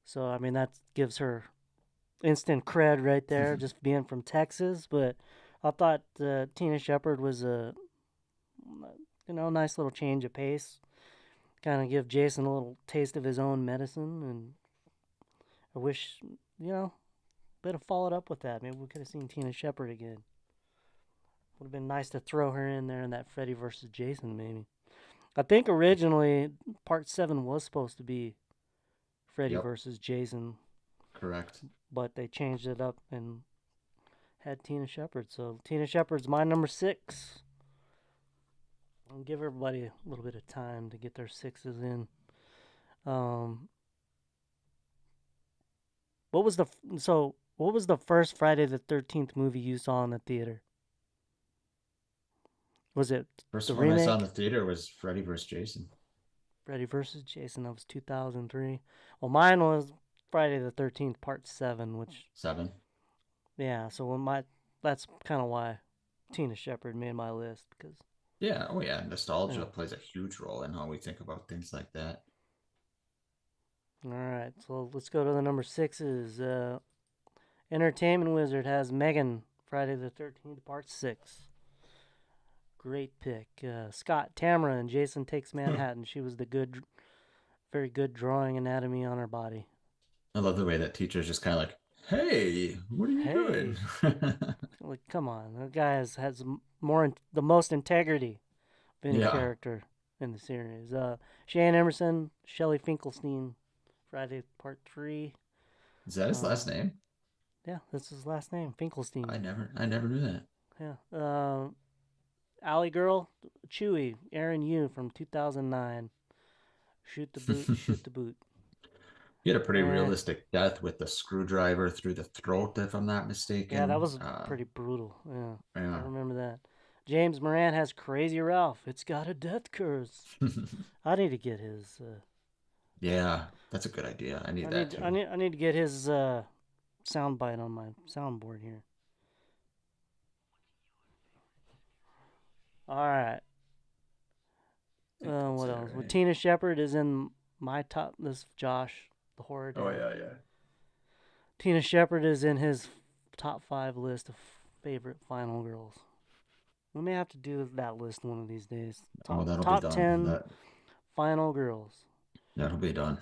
So, I mean, that gives her instant cred right there, just being from Texas. But I thought Tina Shepard was a, nice little change of pace. Kind of give Jason a little taste of his own medicine. And I wish, they'd have followed up with that. Maybe we could have seen Tina Shepard again. Would have been nice to throw her in there in that Freddy versus Jason, maybe. I think originally Part 7 was supposed to be Freddy Yep, versus Jason, correct. but they changed it up and had Tina Shepard. So Tina Shepard's my number 6. I'll give everybody a little bit of time to get their 6s in. Um, what was the what was the first Friday the 13th movie you saw in the theater? Was it the First one I saw in the remake theater was Freddy vs. Jason. Freddy vs. Jason? That was 2003. Well, mine was Friday the 13th Part 7, which 7. yeah. So that's kind of why Tina Shepard made my list because Yeah, oh yeah, nostalgia yeah. plays a huge role in how we think about things like that. All right, so let's go to the number 6s. Entertainment Wizard has Megan Friday the 13th Part 6. Great pick. Scott Tamara and Jason Takes Manhattan. She was the very good drawing anatomy on her body. I love the way that teacher's just kind of like, "Hey, what are you doing?" Hey, like come on, that guy has the most integrity of any Yeah, character in the series. Shane Emerson, Shelley Finkelstein, Friday Part 3. is that his last Um, name? yeah, that's his last name, Finkelstein. I never knew that. Yeah. Alley Girl, Chewy, Aaron Yu from 2009. Shoot the boot, shoot the boot. He had a pretty Eh, realistic death with the screwdriver through the throat, if I'm not yeah, that mistaken. was pretty brutal. Yeah, I Yeah. remember that. James Moran has Crazy Ralph. It's got a death curse. I need to get his. Yeah, that's a good idea. I need that too. I need to get his soundbite on my soundboard here. All right. I think that's What it, else? Well, right? Tina Shepard is in my top. This Josh, the horror Oh dad. yeah, yeah. Tina Shepard is in his top 5 list of favorite final girls. We may have to do that list one of these days. Oh, that'll be Top done. 10 final girls. That'll be done.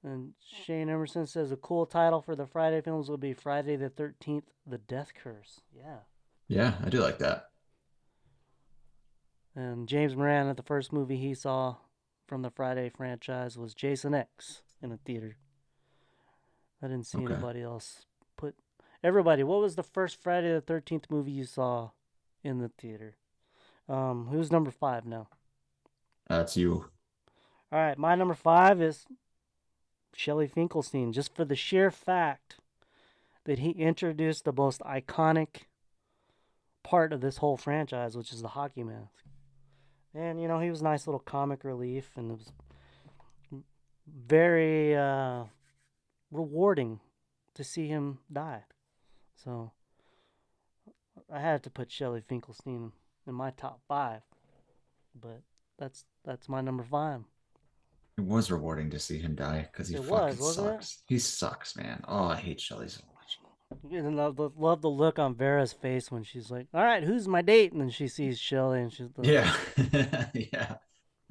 And Shane Emerson says a cool title for the Friday films will be Friday the 13th, The Death Curse. Yeah. Yeah, I do like that. And James Moran, the first movie he saw from the Friday franchise was Jason X in a theater. I didn't see Okay. anybody else put. Everybody, what was the first Friday the 13th movie you saw in the theater? Who's number 5 now? That's you. All right, my number 5 is Shelley Finkelstein, just for the sheer fact that he introduced the most iconic part of this whole franchise, which is the hockey mask. And, he was a nice little comic relief, and it was very rewarding to see him die. So I had to put Shelley Finkelstein in my top 5, but that's my number 5. It was rewarding to see him die because he It fucking was, wasn't it? sucks. He sucks, man. Oh, I hate Shelly so much. And I love the look on Vera's face when she's like, "All right, who's my date?" And then she sees Shelley, and she's like, Yeah. Yeah.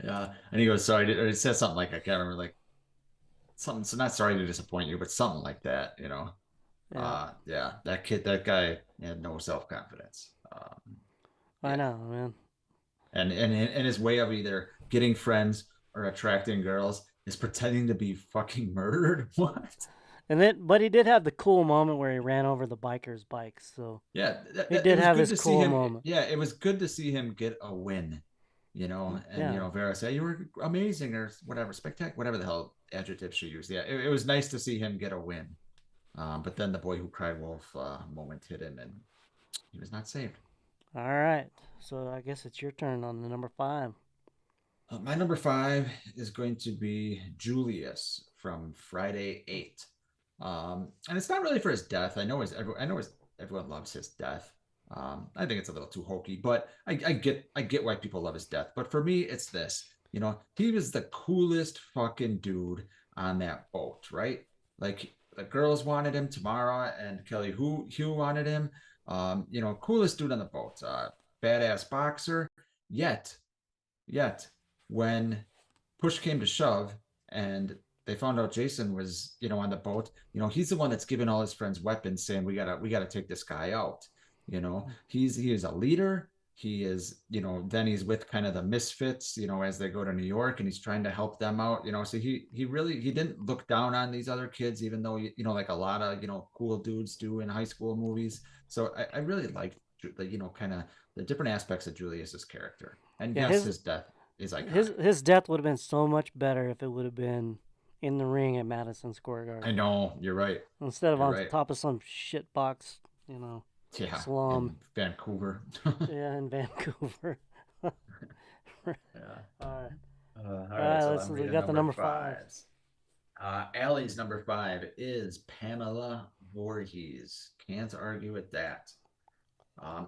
Yeah. And he goes, sorry, or he says something like, I can't remember, like something, so not sorry to disappoint you, but something like that. "Yeah, Yeah, that guy had no self-confidence. I Yeah. know, man." And his way of either getting friends or attracting girls is pretending to be fucking murdered. What? And then, but he did have the cool moment where he ran over the biker's bikes. So Yeah, he it did was have good his to see cool him. moment. Yeah, it was good to see him get a win, and Yeah. Vera say you were amazing or whatever, spectacular, whatever the hell adjective she used. Yeah, it was nice to see him get a win. But then the boy who cried wolf moment hit him, and he was not saved. All right. So I guess it's your turn on the number 5. My number 5 is going to be Julius from Friday 8. And it's not really for his death. Everyone loves his death. I think it's a little too hokey, but I get why people love his death. But for me, it's this. He was the coolest fucking dude on that boat, right? Like the girls wanted him, Tamara and Kelly Hugh wanted him. Coolest dude on the boat. Badass boxer. Yet when push came to shove and they found out Jason was, on the boat, he's the one that's giving all his friends weapons saying, we gotta take this guy out. He is a leader. He is, then he's with kind of the misfits, as they go to New York, and he's trying to help them out, so he didn't look down on these other kids, even though, like a lot of, cool dudes do in high school movies. So I really liked the, kind of the different aspects of Julius's character. And Yeah, yes, his death is iconic. His death would have been so much better if it would have been in the ring at Madison Square Garden. I know, you're right. Instead of You're on right. top of some shit box, Yeah, slum. in Vancouver. Yeah, in Vancouver. Yeah. All right. All right, so let's- I'm we reading got the number fives. Allie's number 5 is Pamela Voorhees. Can't argue with that.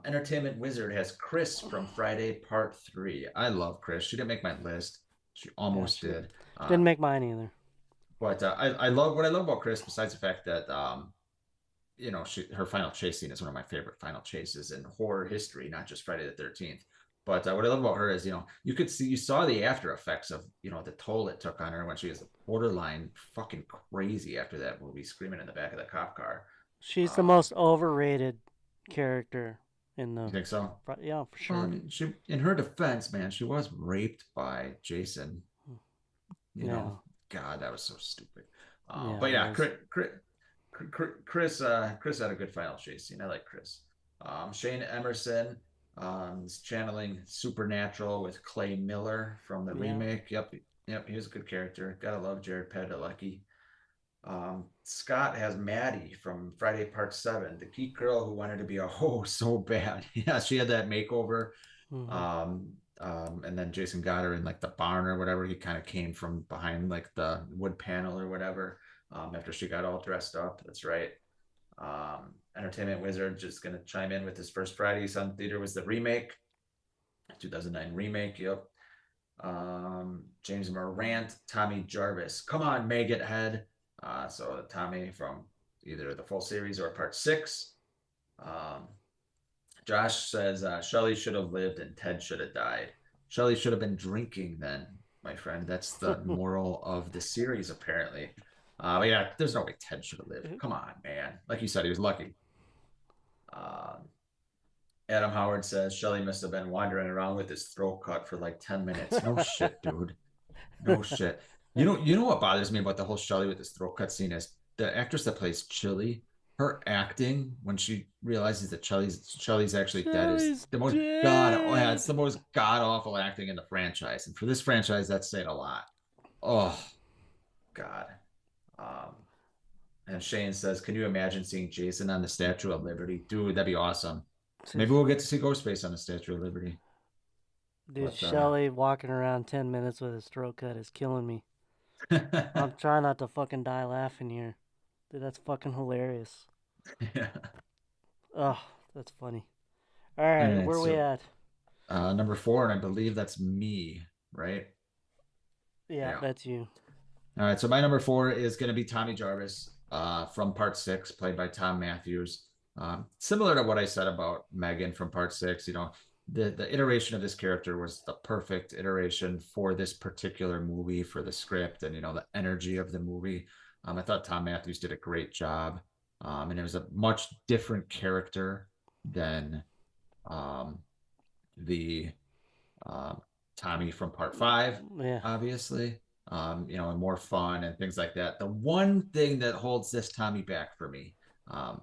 Entertainment Wizard has Chris from Friday Part 3. I love Chris. She didn't make my list. She almost she did. Didn't make mine either. But I love what I love about Chris, besides the fact that her final chase scene is one of my favorite final chases in horror history, not just Friday the 13th. But what I love about her is, you saw the after effects of, the toll it took on her when she was borderline fucking crazy after that movie, screaming in the back of the cop car. She's the most overrated character in You the. think so? Yeah, for sure. Well, I mean, in her defense, man, she was raped by Jason. God, that was so stupid. But yeah, Chris had a good final chase scene. I like Chris. Shane Emerson is channeling Supernatural with Clay Miller from the remake. Yep, he was a good character. Gotta love Jared Padalecki. Scott has Maddie from Friday Part 7, the geek girl who wanted to be a hoe so bad. Yeah, she had that makeover. And then Jason got her in like the barn or whatever. He kind of came from behind like the wood panel or whatever after she got all dressed up. That's right. Entertainment Wizard just going to chime in with his first Friday he saw in theater was the remake, 2009 remake. Yep. James Morant, Tommy Jarvis. Come on, Maggot Head. So Tommy from either the full series or Part 6. Josh says Shelley should have lived and Ted should have died. Shelley should have been drinking then, my friend. That's the moral of the series, apparently. But yeah, there's no way Ted should have lived. Come on, man. Like you said, he was lucky. Adam Howard says Shelley must have been wandering around with his throat cut for like 10 minutes. No shit, dude. No shit. You know what bothers me about the whole Shelley with his throat cut scene is the actress that plays Chili, her acting when she realizes that Shelley's actually dead is the most it's the most god awful acting in the franchise. And for this franchise, that's saying a lot. Oh God. And Shane says, can you imagine seeing Jason on the Statue of Liberty? Dude, that'd be awesome. Maybe we'll get to see Ghostface on the Statue of Liberty. Dude, Shelley walking around 10 minutes with his throat cut is killing me. I'm trying not to fucking die laughing here. Dude, that's fucking hilarious. Yeah. Oh, that's funny. All right, where are we at? Number 4, and I believe that's me, right? Yeah, that's you. All right, so my number 4 is going to be Tommy Jarvis from Part 6, played by Tom Matthews. Similar to what I said about Megan from Part 6, the iteration of this character was the perfect iteration for this particular movie, for the script and, the energy of the movie. I thought Tom Matthews did a great job. And it was a much different character than the Tommy from Part 5, obviously. and more fun and things like that. The one thing that holds this Tommy back for me, um,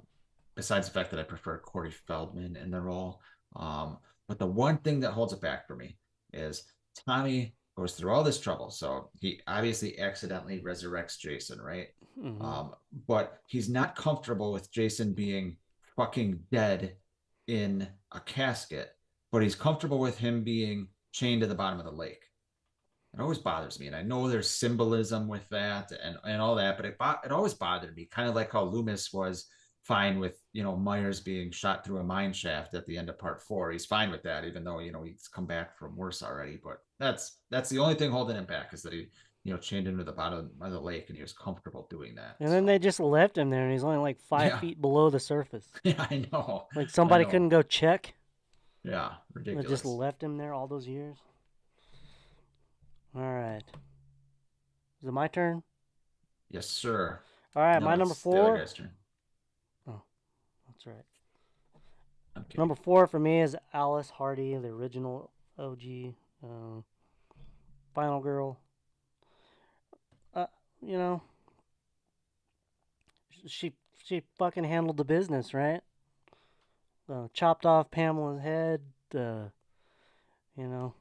besides the fact that I prefer Corey Feldman in the role, but the one thing that holds it back for me is Tommy goes through all this trouble. So he obviously accidentally resurrects Jason, right? Hmm. But he's not comfortable with Jason being fucking dead in a casket, but he's comfortable with him being chained to the bottom of the lake. It always bothers me, and I know there's symbolism with that and all that, but it always bothered me, kind of like how Loomis was fine with Myers being shot through a mine shaft at the end of part 4. He's fine with that, even though he's come back from worse already. But that's the only thing holding him back, is that he chained him to the bottom of the lake, and he was comfortable doing that. And then So they just left him there, and he's only like 5 feet below the surface. yeah, I know. Like I somebody know. couldn't go check. Yeah, They ridiculous. just left him there all those years. All right. Is it my turn? Yes, sir. All right, No, my number it's the other 4. guy's turn. That's right. Okay. Number 4 for me is Alice Hardy, the original OG, Final Girl. You know, she fucking handled the business, right? Chopped off Pamela's head. You know,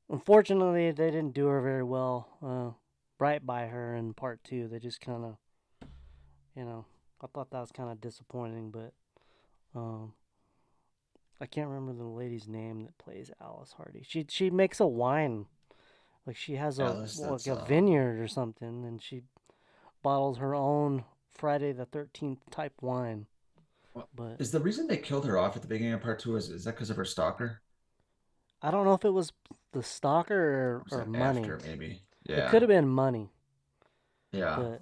unfortunately, they didn't do her very well. Right by her in part 2, they just kind of, I thought that was kind of disappointing, but I can't remember the lady's name that plays Alice Hardy. She makes a wine, like she has Alice, like that's a vineyard or something, and she bottles her own Friday the 13th type wine. But is the reason they killed her off at the beginning of part 2 is that because of her stalker? I don't know if it was the stalker Or was or that money. after, maybe? It Yeah. could have been money, Yeah.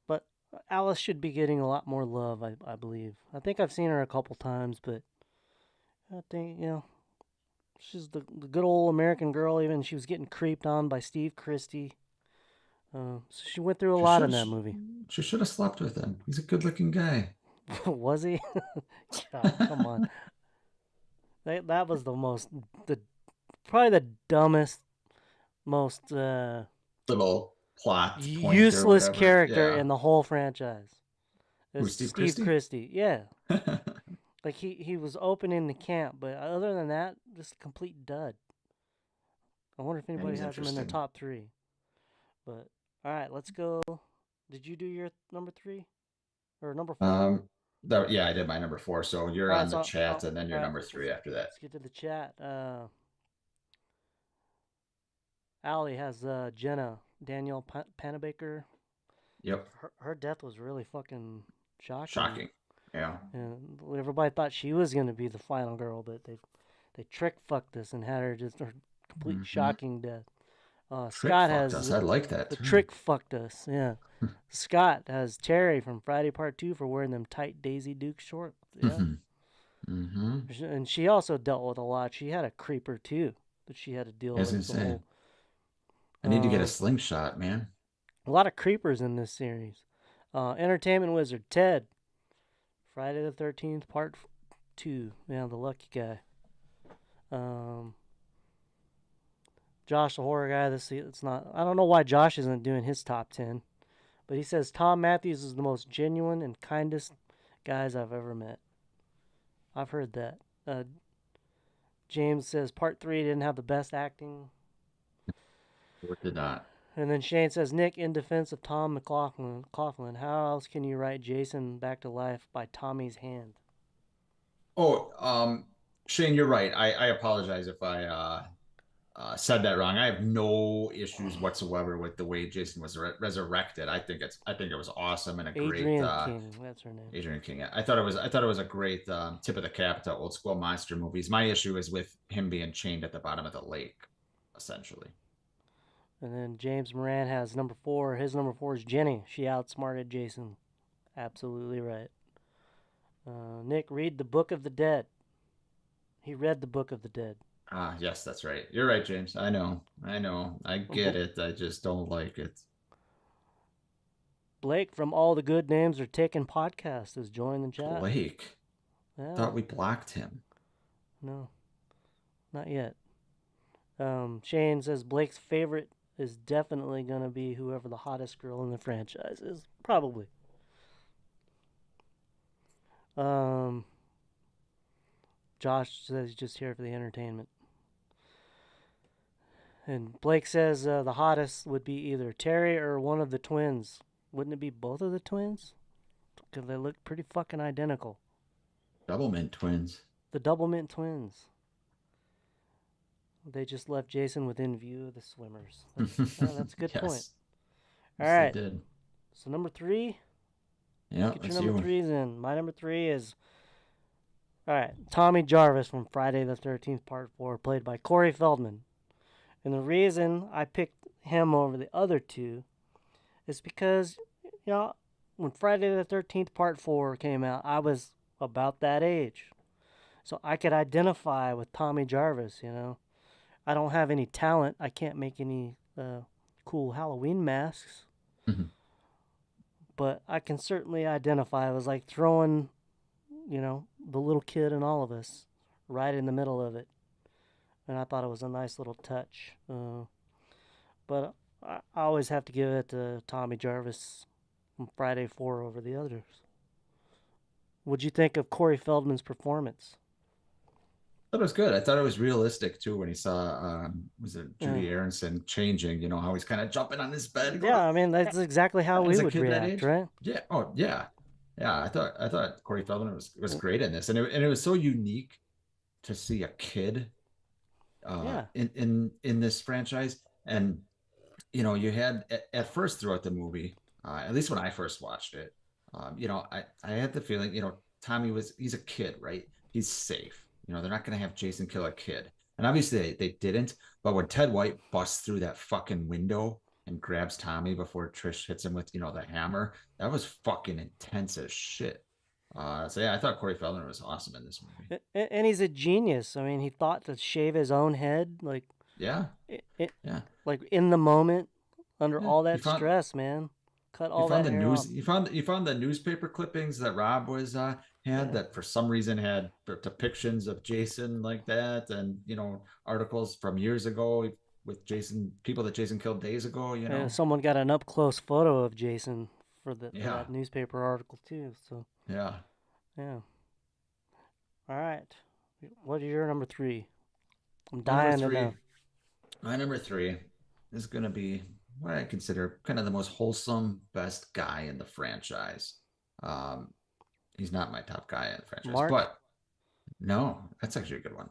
but Alice should be getting a lot more love, I believe. I think I've seen her a couple times, but I think she's the good old American girl. Even she was getting creeped on by Steve Christie. So she went through a lot in that movie. She should have slept with him. He's a good-looking guy. Was he? God, come on. That was probably the dumbest, most Little plot point or useless whatever. character Yeah. in the whole franchise. It was Steve Steve Christie? Christie. Yeah. Like he was opening the camp, but other than that, just a complete dud. I wonder if anybody he's has him in their interesting. top 3. But all right, let's go. Did you do your number 3 or number 4? Yeah, I did my number 4. So you're All right, on the so chat, and then your all right, number 3 after that. Let's get to the chat. Allie has Jenna Danielle Panabaker. Yep. Her death was really fucking shocking. Shocking. Yeah. And everybody thought she was gonna be the final girl, but they trick fucked us and had her just her complete shocking death. Scott has us. I like that. the too. trick fucked us. Yeah. Scott has Terry from Friday Part 2 for wearing them tight Daisy Duke shorts. Yeah. And she also dealt with a lot. She had a creeper too that she had to deal I was with. gonna say, I need to get a slingshot, man. A lot of creepers in this series. Entertainment Wizard Ted, Friday the 13th Part 2. Yeah, the lucky guy. Josh, the horror guy. It's not. I don't know why Josh isn't doing his top 10, but he says Tom Matthews is the most genuine and kindest guys I've ever met. I've heard that. James says Part 3 didn't have the best acting. It did not. And then Shane says, Nick, in defense of Tom McLaughlin, how else can you write Jason back to life by Tommy's hand? Oh, Shane, you're right. I apologize if I said that wrong. I have no issues whatsoever with the way Jason was resurrected. I think it was awesome and a Adrian great King, that's her name. Adrian King. I thought it was a great tip of the cap to old school monster movies. My issue is with him being chained at the bottom of the lake, essentially. And then James Moran has number 4. His number 4 is Jenny. She outsmarted Jason. Absolutely right. Nick, read the Book of the Dead. He read the Book of the Dead. Yes, that's right. You're right, James. I know. I get it. I just don't like it. Blake from All the Good Names Are Taken podcast has joined the chat. Blake? Yeah. Thought we blocked him. No, not yet. Shane says Blake's favorite is definitely going to be whoever the hottest girl in the franchise is. Probably. Um, Josh says he's just here for the entertainment. And Blake says the hottest would be either Terry or one of the twins. Wouldn't it be both of the twins? Because they look pretty fucking identical. Doublemint twins. The Double Mint twins. They just left Jason within view of the swimmers. That's a good Yes. point. Yes, All right. they did. So number 3. Yeah, Get your that's number you. threes in. My number 3 is, all right, Tommy Jarvis from Friday the 13th Part 4, played by Corey Feldman. And the reason I picked him over the other two is because, when Friday the 13th Part 4 came out, I was about that age. So I could identify with Tommy Jarvis, I don't have any talent. I can't make any cool Halloween masks. Mhm. But I can certainly identify. It was like throwing, the little kid in all of us right in the middle of it. And I thought it was a nice little touch. But I always have to give it to Tommy Jarvis from Friday 4 over the others. What'd you think of Corey Feldman's performance? I thought it was good. I thought it was realistic too when he saw was it Judy Aronson changing, how he's kind of jumping on his bed. Yeah, I mean that's exactly how we As a would kid that react, age? right? Yeah. Oh, yeah. Yeah. I thought Corey Feldman was great in this, and it was so unique to see a kid Yeah. in this franchise. And you had at first throughout the movie, at least when I first watched it, I had the feeling, Tommy he's a kid, right? He's safe. They're not going to have Jason kill a kid. And obviously they didn't. But when Ted White busts through that fucking window and grabs Tommy before Trish hits him with, the hammer, that was fucking intense as shit. So yeah, I thought Corey Feldman was awesome in this movie. And he's a genius. I mean, he thought to shave his own head, like, Yeah. yeah, like in the moment, under Yeah, all he that found- stress, man. Cut all You found that the hair news. off. You found the newspaper clippings that Rob was had that for some reason had depictions of Jason like that, and articles from years ago with people that Jason killed days ago. Someone got an up close photo of Jason for Yeah. that newspaper article too. So Yeah. yeah. All right, what is your number 3? I'm Number dying to 3. know. My number 3 is going to be what I consider kind of the most wholesome, best guy in the franchise. He's not my top guy in the franchise, Mark? but no, that's actually a good one.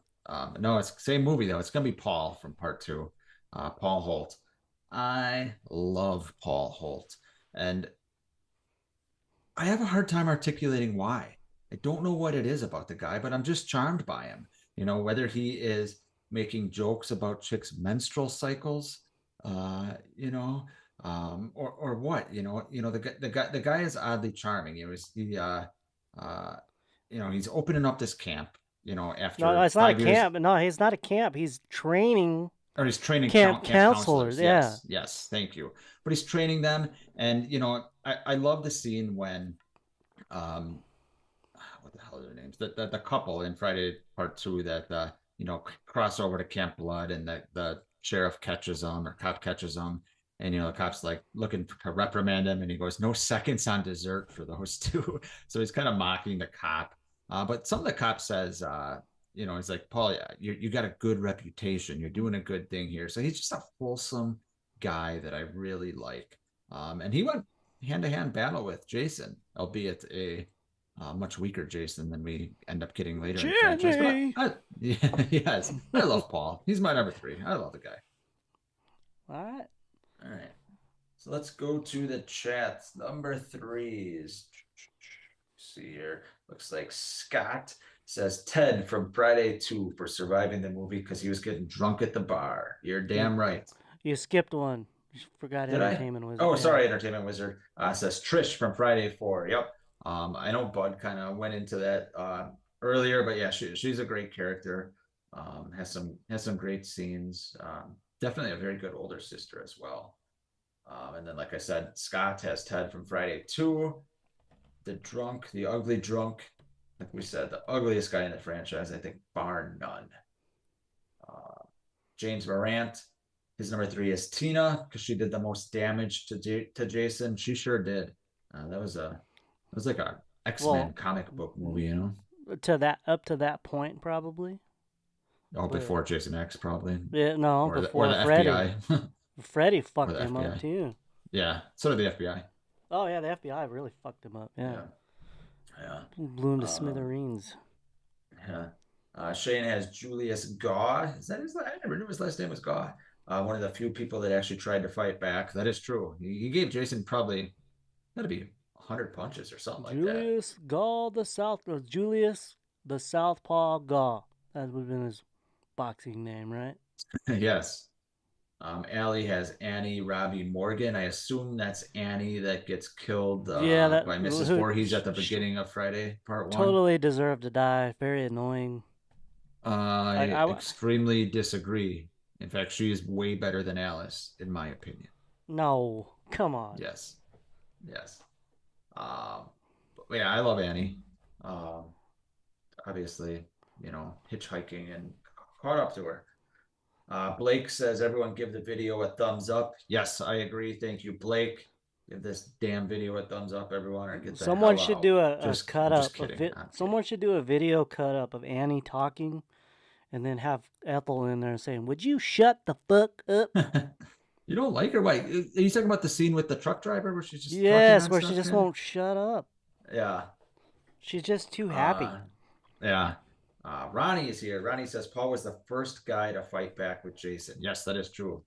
No, it's the same movie though. It's going to be Paul from Part 2. Paul Holt. I love Paul Holt, and I have a hard time articulating why. I don't know what it is about the guy, but I'm just charmed by him. Whether he is making jokes about chicks' menstrual cycles, or what, the guy is oddly charming. He's opening up this camp, after No, it's not a 5 years, camp. No, he's not a camp. He's training. or he's training Camp camp counselors, Yes, thank you. But he's training them, and I love the scene when, what the hell are their names? The couple in Friday Part 2 that cross over to Camp Blood, and the sheriff catches them, or cop catches them, and the cop's like looking to reprimand him, and he goes, "No seconds on dessert for those two." So he's kind of mocking the cop, but some of the cop says, he's like, "Paul, you got a good reputation. You're doing a good thing here." So he's just a wholesome guy that I really like. And he went hand-to-hand battle with Jason, albeit a much weaker Jason than we end up getting later in the franchise. But yes, I love Paul. He's my number 3. I love the guy. All right. All right. So let's go to the chats. Number 3 is, see here. Looks like Scott says Ted from Friday 2 for surviving the movie because he was getting drunk at the bar. You're damn right. You skipped one. You forgot Did I? Entertainment Wizard. Oh, Yeah. sorry, Entertainment Wizard. Says Trish from Friday 4. Yep. I know Bud kind of went into that earlier, but yeah, she's a great character. Has some great scenes. Definitely a very good older sister as well. And then, like I said, Scott has Ted from Friday 2. The ugly drunk. Like we said, the ugliest guy in the franchise, I think, bar none. James Morant His number 3 is Tina because she did the most damage to Jason. She sure did. That was like a X-Men comic book movie, you know. Up to that point, probably. Oh, before Jason X, probably. Yeah, no, Or before the Freddy. FBI. Freddy fucked the him up FBI. too. Yeah, so did the FBI. Oh yeah, the FBI really fucked him up. Yeah. Blew him to smithereens. Yeah. Shane has Julius Gaw. Is that his? I never knew his last name was Gaw. One of the few people that actually tried to fight back. That is true. He gave Jason probably gotta be 100 punches or something like that. Julius Gaw Julius the Southpaw Gaw. That would have been his boxing name, right? Yes. Allie has Annie Robbie Morgan. I assume that's Annie that gets killed by Mrs. Voorhees at the beginning of Friday Part 1. Totally deserved to die. Very annoying. I extremely disagree. In fact, she is way better than Alice, in my opinion. No, come on. Yes. But yeah, I love Annie. Obviously, hitchhiking and caught up to her. Blake says, everyone give the video a thumbs up. Yes, I agree. Thank you, Blake. Give this damn video a thumbs up, everyone, or get the Someone hell should out. do a cut up. Someone should do a video cut up of Annie talking, and then have Ethel in there saying, "Would you shut the fuck up?" You don't like her? Why? Are you talking about the scene with the truck driver where she's just where she just won't shut up? Yeah, she's just too happy. Yeah. Ronnie is here. Ronnie says Paul was the first guy to fight back with Jason. Yes, that is true.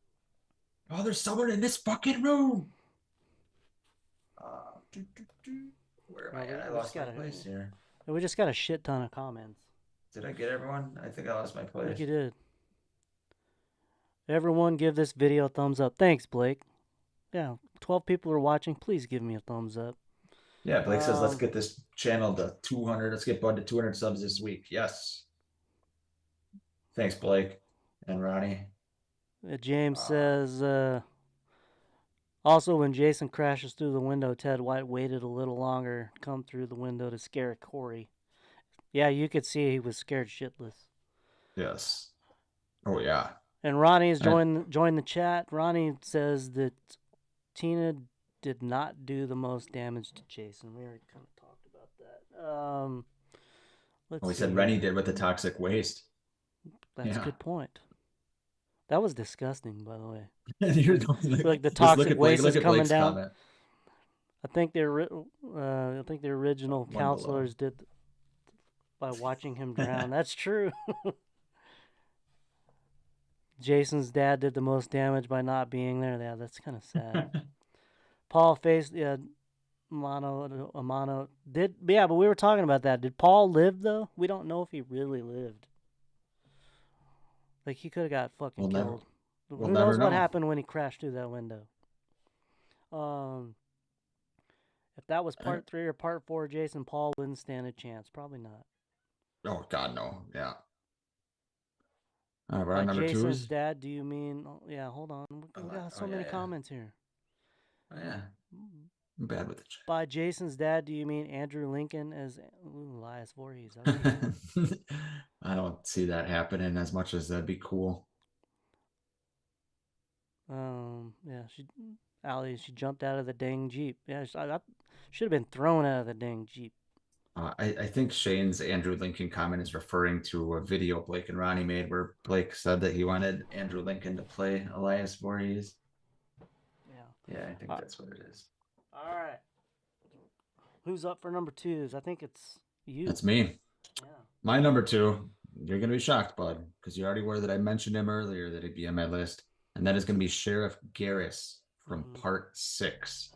Oh, there's someone in this fucking room. Where am I at? I lost my place here. We just got a shit ton of comments. Did I get everyone? I think I lost my place. I think you did. Everyone give this video a thumbs up. Thanks, Blake. Yeah, 12 people are watching. Please give me a thumbs up. Yeah, Blake says, let's get this channel to 200. Let's get Bud to 200 subs this week. Yes. Thanks, Blake and Ronnie. James says, also, when Jason crashes through the window, Ted White waited a little longer to come through the window to scare Corey. Yeah, you could see he was scared shitless. Yes. Oh, yeah. And Ronnie's joined the chat. Ronnie says that Tina did not do the most damage to Jason. We already kind of talked about that. We said Rennie did with the toxic waste. That's a good point. That was disgusting, by the way. Like the toxic waste is coming Blake's down. Comment. I think the original counselors did by watching him drown. That's true. Jason's dad did the most damage by not being there. Yeah, that's kind of sad. Paul faced Amano did, yeah, but we were talking about that. Did Paul live though? We don't know if he really lived. Like he could have got fucking killed. Who knows what happened when he crashed through that window? If that was part 3 or part 4, Jason Paul wouldn't stand a chance. Probably not. Oh God, no. Yeah. All right, By number Jason's 2 is dad, do you mean? Yeah, hold on. We got so many comments here. Oh, yeah. I'm bad with the chat. By Jason's dad, do you mean Andrew Lincoln as Elias Voorhees? I don't see that happening as much as that'd be cool. Yeah, she jumped out of the dang Jeep. Yeah, I should have been thrown out of the dang Jeep. I think Shane's Andrew Lincoln comment is referring to a video Blake and Ronnie made where Blake said that he wanted Andrew Lincoln to play Elias Voorhees. Yeah, I think that's what it is. All right. Who's up for number 2s? I think it's you. That's me. Yeah. My number 2, you're going to be shocked, bud, because you already were that I mentioned him earlier that he'd be on my list. And that is going to be Sheriff Garris from part 6.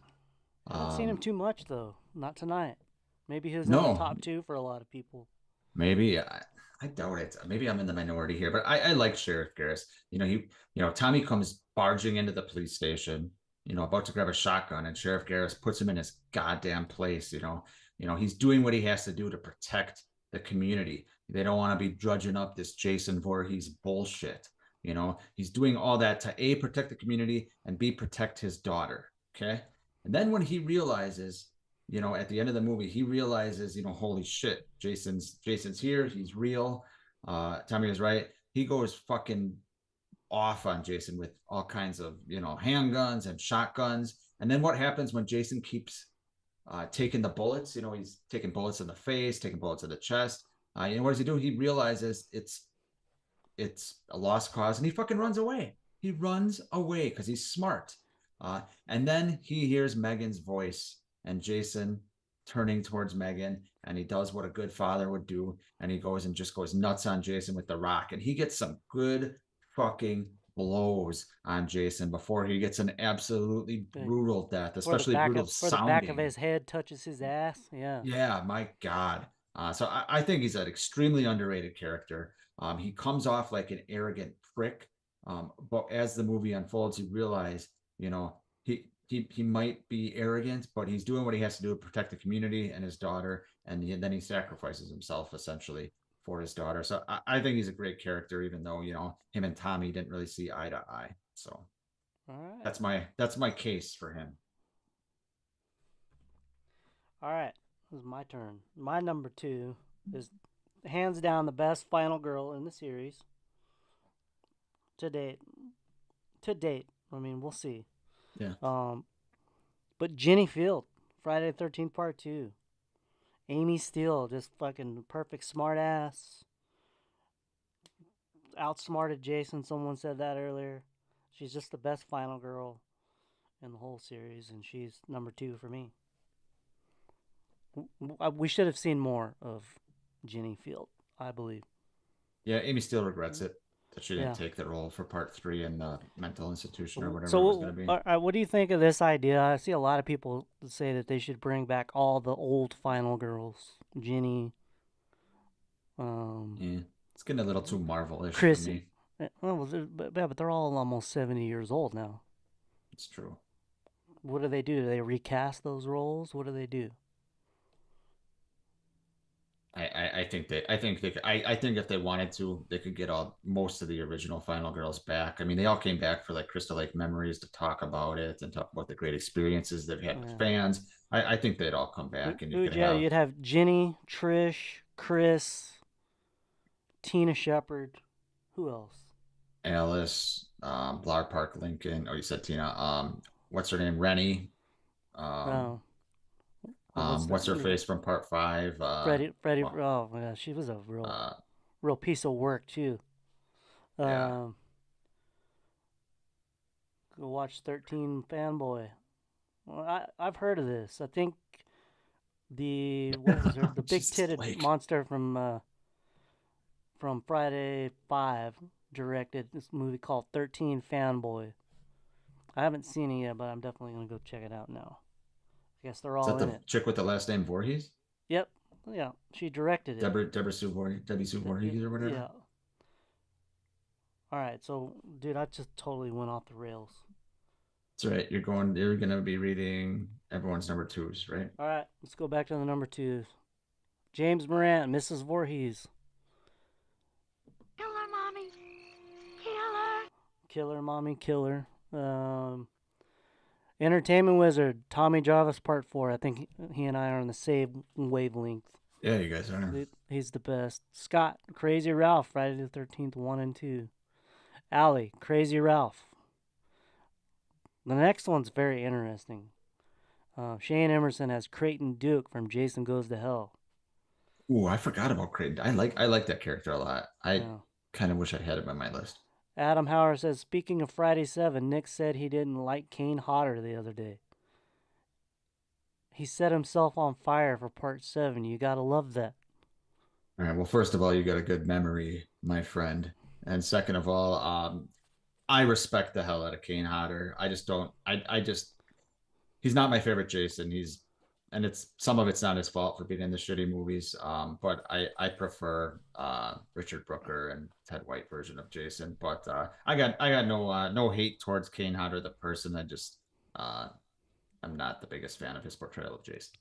I haven't seen him too much, though. Not tonight. Maybe he was in the top 2 for a lot of people. Maybe. I doubt it. Maybe I'm in the minority here, but I like Sheriff Garris. Tommy comes barging into the police station, about to grab a shotgun, and Sheriff Garris puts him in his goddamn place. He's doing what he has to do to protect the community. They don't want to be drudging up this Jason Voorhees bullshit. He's doing all that to A, protect the community, and B, protect his daughter. Okay. And then when he realizes, at the end of the movie, he realizes, holy shit, Jason's here. He's real. Tommy is right. He goes fucking off on Jason with all kinds of, handguns and shotguns. And then what happens when Jason keeps taking the bullets? He's taking bullets in the face, taking bullets in the chest. What does he do? He realizes it's a lost cause, and he fucking runs away. He runs away because he's smart. And then he hears Megan's voice, and Jason turning towards Megan, and he does what a good father would do, and he goes and just goes nuts on Jason with the rock, and he gets some good fucking blows on Jason before he gets an absolutely brutal death, especially brutal the back of sounding. his head touches his ass. Yeah. Yeah, my God. So I think he's an extremely underrated character. He comes off like an arrogant prick, but as the movie unfolds, you realize, he might be arrogant, but he's doing what he has to do to protect the community and his daughter, and then he sacrifices himself essentially for his daughter. So I think he's a great character, even though him and Tommy didn't really see eye to eye. So All right. that's my case for him. All right. This is my turn. My number 2 is hands down the best final girl in the series to date. I mean, we'll see. Yeah. But Jenny Field, Friday the 13th Part 2. Amy Steele, just fucking perfect smart ass. Outsmarted Jason, someone said that earlier. She's just the best final girl in the whole series, and she's number 2 for me. We should have seen more of Jenny Field, I believe. Yeah, Amy Steele regrets it that she didn't take the role for Part 3 in the mental institution or whatever it was going to be. What do you think of this idea? I see a lot of people say that they should bring back all the old final girls. Jenny. Yeah, it's getting a little too Marvel-ish Chris, for me. Well, but they're all almost 70 years old now. It's true. What do? Do they recast those roles? What do they do? I think if they wanted to, they could get most of the original Final Girls back. I mean, they all came back for like Crystal Lake Memories to talk about it and talk about the great experiences they've had with fans. I think they'd all come back, and you'd have Jenny, Trish, Chris, Tina Shepard. Who else? Alice, Blar Park Lincoln. Oh, you said Tina. What's her name? Rennie. What's her face from Part 5? Freddie. Oh my gosh, she was a real piece of work too. Yeah. Go watch 13 Fanboy. Well, I've heard of this. I think the big titted monster from Friday 5 directed this movie called 13 Fanboy. I haven't seen it yet, but I'm definitely gonna go check it out now. I guess they're all in it. Is that the chick with the last name Voorhees? Yep. Yeah, she directed it. Debbie Sue Voorhees or whatever. Yeah. All right, so dude, I just totally went off the rails. That's right. You're gonna be reading everyone's number 2s, right? All right, let's go back to the number 2s. James Morant, Mrs. Voorhees. Killer, mommy. Killer. Killer, mommy, killer. Entertainment Wizard, Tommy Jarvis Part 4. I think he and I are on the same wavelength. Yeah, you guys are. He's the best. Scott, Crazy Ralph, Friday the 13th, 1 and 2. Allie, Crazy Ralph. The next one's very interesting. Shane Emerson has Creighton Duke from Jason Goes to Hell. Ooh, I forgot about Creighton. I like that character a lot. I kind of wish I had him on my list. Adam Howard says, speaking of Friday 7, Nick said he didn't like Kane Hodder the other day. He set himself on fire for Part 7. You gotta love that. All right. Well, first of all, you got a good memory, my friend. And second of all, I respect the hell out of Kane Hodder. I just don't. He's not my favorite Jason. Some of it's not his fault for being in the shitty movies. But I prefer Richard Brooker and Ted White version of Jason. But I got no hate towards Kane Hodder the person. I'm not the biggest fan of his portrayal of Jason.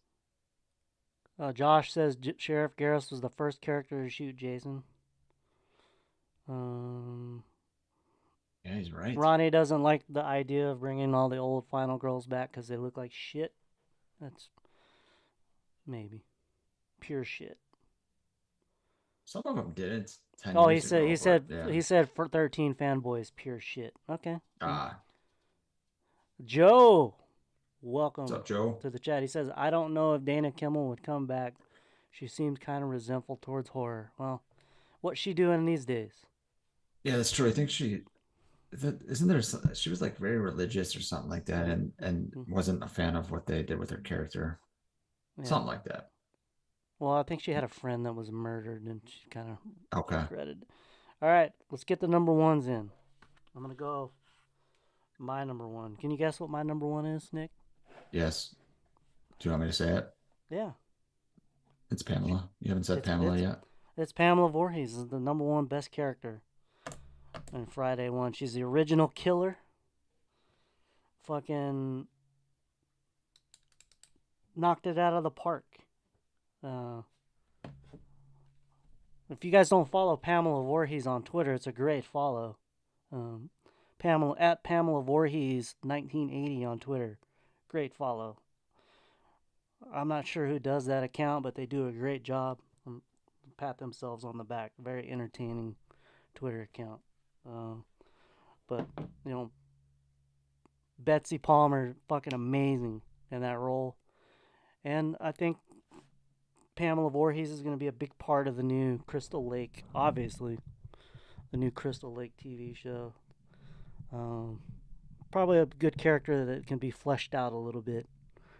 Josh says Sheriff Garris was the first character to shoot Jason. Yeah, he's right. Ronnie doesn't like the idea of bringing all the old final girls back because they look like shit. That's maybe pure shit. Some of them didn't 10 Oh, years ago, but yeah. he said for 13 fanboys, pure shit. Okay. Ah, Joe, what's welcome up, Joe? to the chat. He says, I don't know if Dana Kimmel would come back. She seems kind of resentful towards horror. Well, what's she doing these days? Yeah, that's true. I think isn't there she was like very religious or something like that, and wasn't a fan of what they did with her character. Yeah. Something like that. Well, I think she had a friend that was murdered and she kind of Okay. regretted. All right, let's get the number ones in. I'm going to go my number one. Can you guess what my number one is, Nick? Yes. Do you want me to say it? Yeah. It's Pamela. You haven't said Pamela yet. It's Pamela Voorhees, the number one best character in Friday one. She's the original killer. Fucking knocked it out of the park. If you guys don't follow Pamela Voorhees on Twitter, it's a great follow. Pamela Voorhees 1980 on Twitter. Great follow. I'm not sure who does that account, but they do a great job. Pat themselves on the back. Very entertaining Twitter account. But, you know, Betsy Palmer, fucking amazing in that role. And I think Pamela Voorhees is going to be a big part of the new Crystal Lake, obviously. The new Crystal Lake TV show. Probably a good character that can be fleshed out a little bit.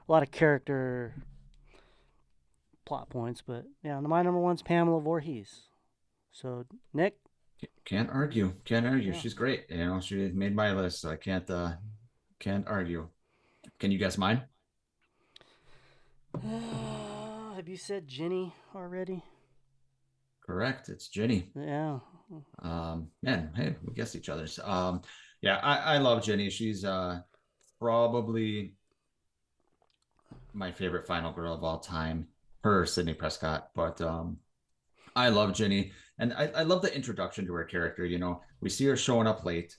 A lot of character plot points, but yeah, my number one's Pamela Voorhees. So, Nick? Can't argue. Can't argue. Yeah. She's great. You know, she made my list, so I can't argue. Can you guess mine? Have you said Ginny already? Correct. It's Ginny. Yeah. Man, hey, we guessed each other's. Yeah, I love Ginny. She's probably my favorite final girl of all time. Her, Sidney Prescott, but I love Ginny, and I love the introduction to her character. You know, we see her showing up late.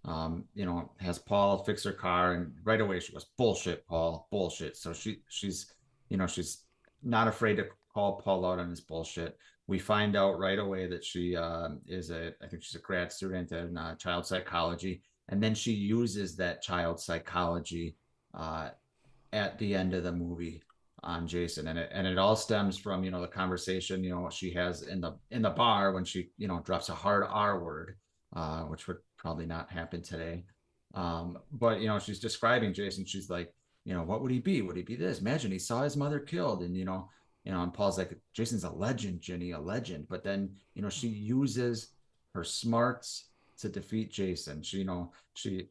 You know, has Paul fix her car, and right away she goes, "Bullshit, Paul, bullshit." So she's you know, she's not afraid to call Paul out on his bullshit. We find out right away that she I think she's a grad student in child psychology, and then she uses that child psychology at the end of the movie on Jason, and it all stems from, you know, the conversation, you know, she has in the bar when she, you know, drops a hard R word, which would probably not happen today. But you know, she's describing Jason. She's like, you know, what would he be? Would he be this? Imagine he saw his mother killed, and you know, and Paul's like, Jason's a legend, Ginny, a legend. But then, you know, she uses her smarts to defeat Jason. She, you know, she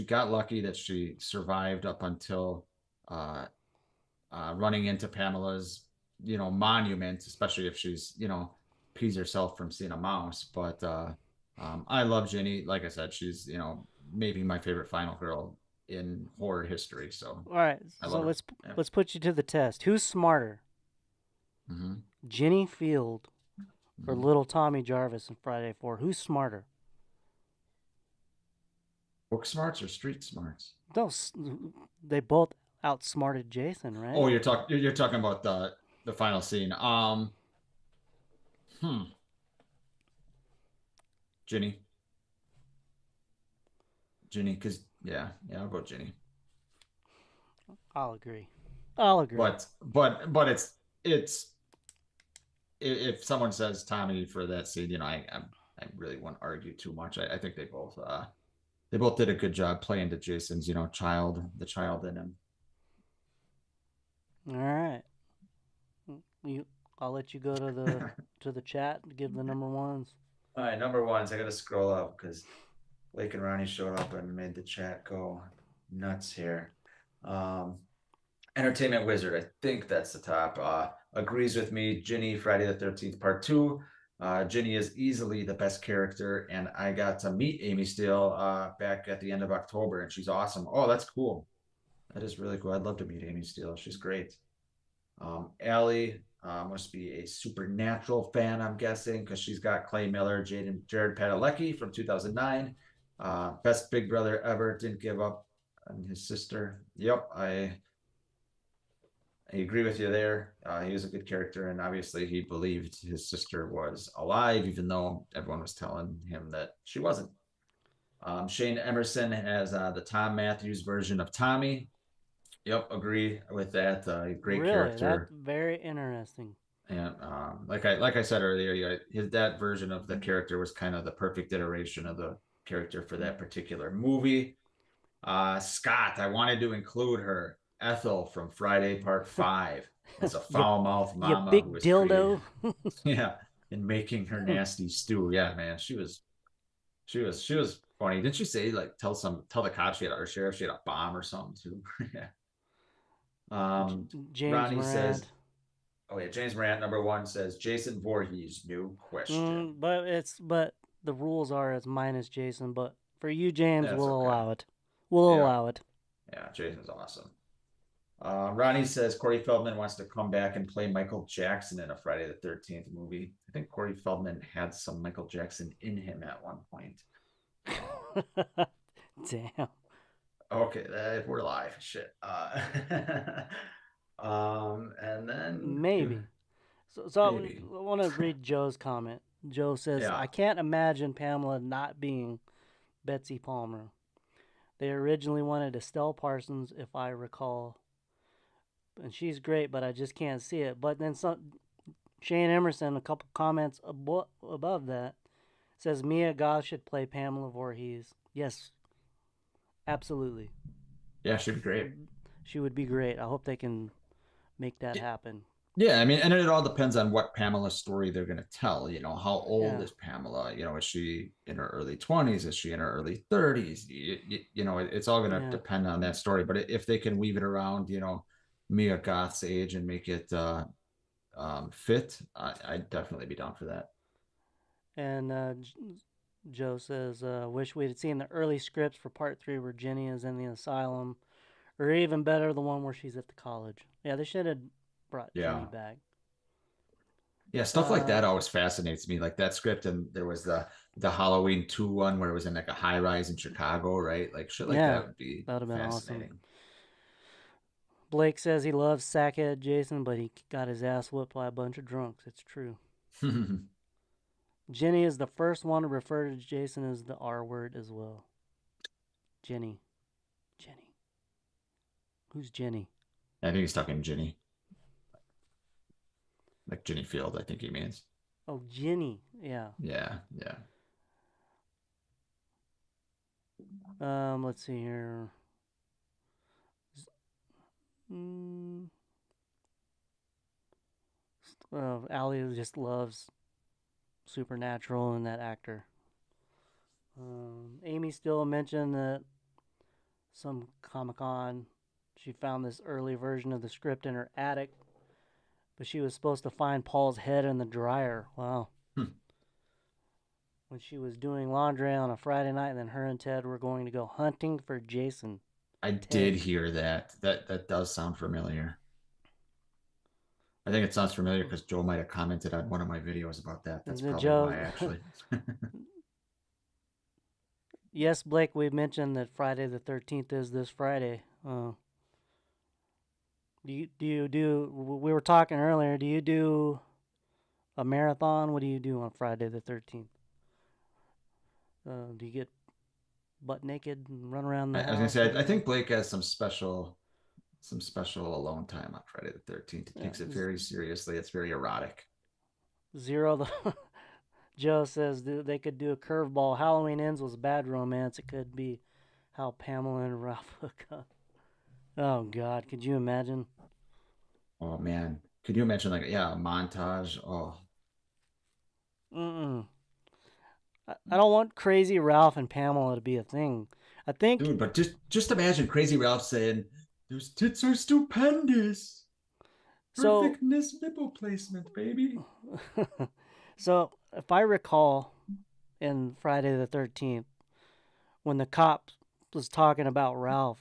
got lucky that she survived up until running into Pamela's, you know, monument, especially if she's, you know, pees herself from seeing a mouse. But I love Ginny. Like I said, she's, you know, maybe my favorite final girl in horror history. So all right, so let's put you to the test. Who's smarter, Ginny Field or little Tommy Jarvis in Friday 4? Who's smarter? Book smarts or street smarts? Those, they both outsmarted Jason, right? Oh, you're talking about the final scene. Ginny, because yeah, I'll go Ginny. I'll agree. But it's if someone says Tommy for that scene, you know, I really won't argue too much. I think they both did a good job playing to Jason's, you know, the child in him. All right. I'll let you go to the chat and give the number ones. All right, number ones. I got to scroll up because Blake and Ronnie showed up and made the chat go nuts here. Entertainment Wizard, I think that's the top. Agrees with me. Ginny, Friday the 13th, Part 2. Ginny is easily the best character, and I got to meet Amy Steele back at the end of October, and she's awesome. Oh, that's cool. That is really cool. I'd love to meet Amy Steele. She's great. Allie must be a Supernatural fan, I'm guessing, because she's got Clay Miller, Jared Padalecki from 2009. Best big brother ever. Didn't give up on his sister. Yep, I agree with you there. He was a good character, and obviously he believed his sister was alive, even though everyone was telling him that she wasn't. Shane Emerson has the Tom Matthews version of Tommy. Yep, agree with that. Great Really, that's character. very interesting. And like I said earlier, that version of the character was kind of the perfect iteration of the character for that particular movie. Scott, I wanted to include her, Ethel from Friday Part 5. It's a foul mouth You mama who big was dildo. created, yeah, in making her nasty stew. Yeah, man, she was funny. Didn't she say like tell the cops she had, or sheriff she had a bomb or something too? Yeah. James Ronnie Morant. says, oh yeah, James Morant #1 says Jason Voorhees, no question. But the rules are it's minus Jason. But for you, James, That's we'll okay. allow it. We'll Yeah. allow it. Yeah, Jason's awesome. Ronnie says Corey Feldman wants to come back and play Michael Jackson in a Friday the 13th movie. I think Corey Feldman had some Michael Jackson in him at one point. Damn. Okay, we're live. Shit. And then Maybe. So Maybe. I want to read Joe's comment. Joe says, Yeah. I can't imagine Pamela not being Betsy Palmer. They originally wanted Estelle Parsons, if I recall. And she's great, but I just can't see it. But then Shane Emerson, a couple comments above that, says Mia Goth should play Pamela Voorhees. Yes, absolutely. Yeah, she'd be great. She would be great. I hope they can make that happen. Yeah, I mean, and it all depends on what Pamela's story they're going to tell. How old Yeah. is Pamela? Is she in her early 20s? Is she in her early 30s? It's all going to depend on that story. But if they can weave it around, Mia Goth's age and make it fit, I'd definitely be down for that. And Joe says, wish we'd seen the early scripts for part 3 where Jenny is in the asylum, or even better, the one where she's at the college. Yeah, they should have brought Jenny back. Yeah, stuff like that always fascinates me. Like that script, and there was the Halloween 2 one where it was in like a high rise in Chicago, right? Like shit like that would be that would have been fascinating. awesome. Blake says he loves Sackhead Jason, but he got his ass whooped by a bunch of drunks. It's true. Jenny is the first one to refer to Jason as the R word as well. Jenny. Who's Jenny? I think he's talking Ginny. Like Ginny Field, I think he means. Oh, Ginny. Yeah. Yeah. Let's see here. Allie just loves Supernatural and that actor. Amy still mentioned that some Comic-Con she found this early version of the script in her attic, but she was supposed to find Paul's head in the dryer. Wow. When she was doing laundry on a Friday night, and then her and Ted were going to go hunting for Jason. I did hear that. That does sound familiar. I think it sounds familiar because Joe might have commented on one of my videos about that. That's probably why, actually. Yes, Blake, we mentioned that Friday the 13th is this Friday. We were talking earlier, do you do a marathon? What do you do on Friday the 13th? Do you get butt naked and run around the house? I was going to say, I think Blake has some special alone time on Friday the 13th. He takes it very seriously. It's very erotic. Joe says they could do a curveball. Halloween Ends was bad romance. It could be how Pamela and Ralph hook up. Oh, God. Could you imagine? Oh, man. Could you imagine, like, a montage? Oh. I don't want Crazy Ralph and Pamela to be a thing. I think... Dude, but just imagine Crazy Ralph saying, those tits are stupendous. Perfectness nipple placement, baby. So, if I recall in Friday the 13th, when the cop was talking about Ralph,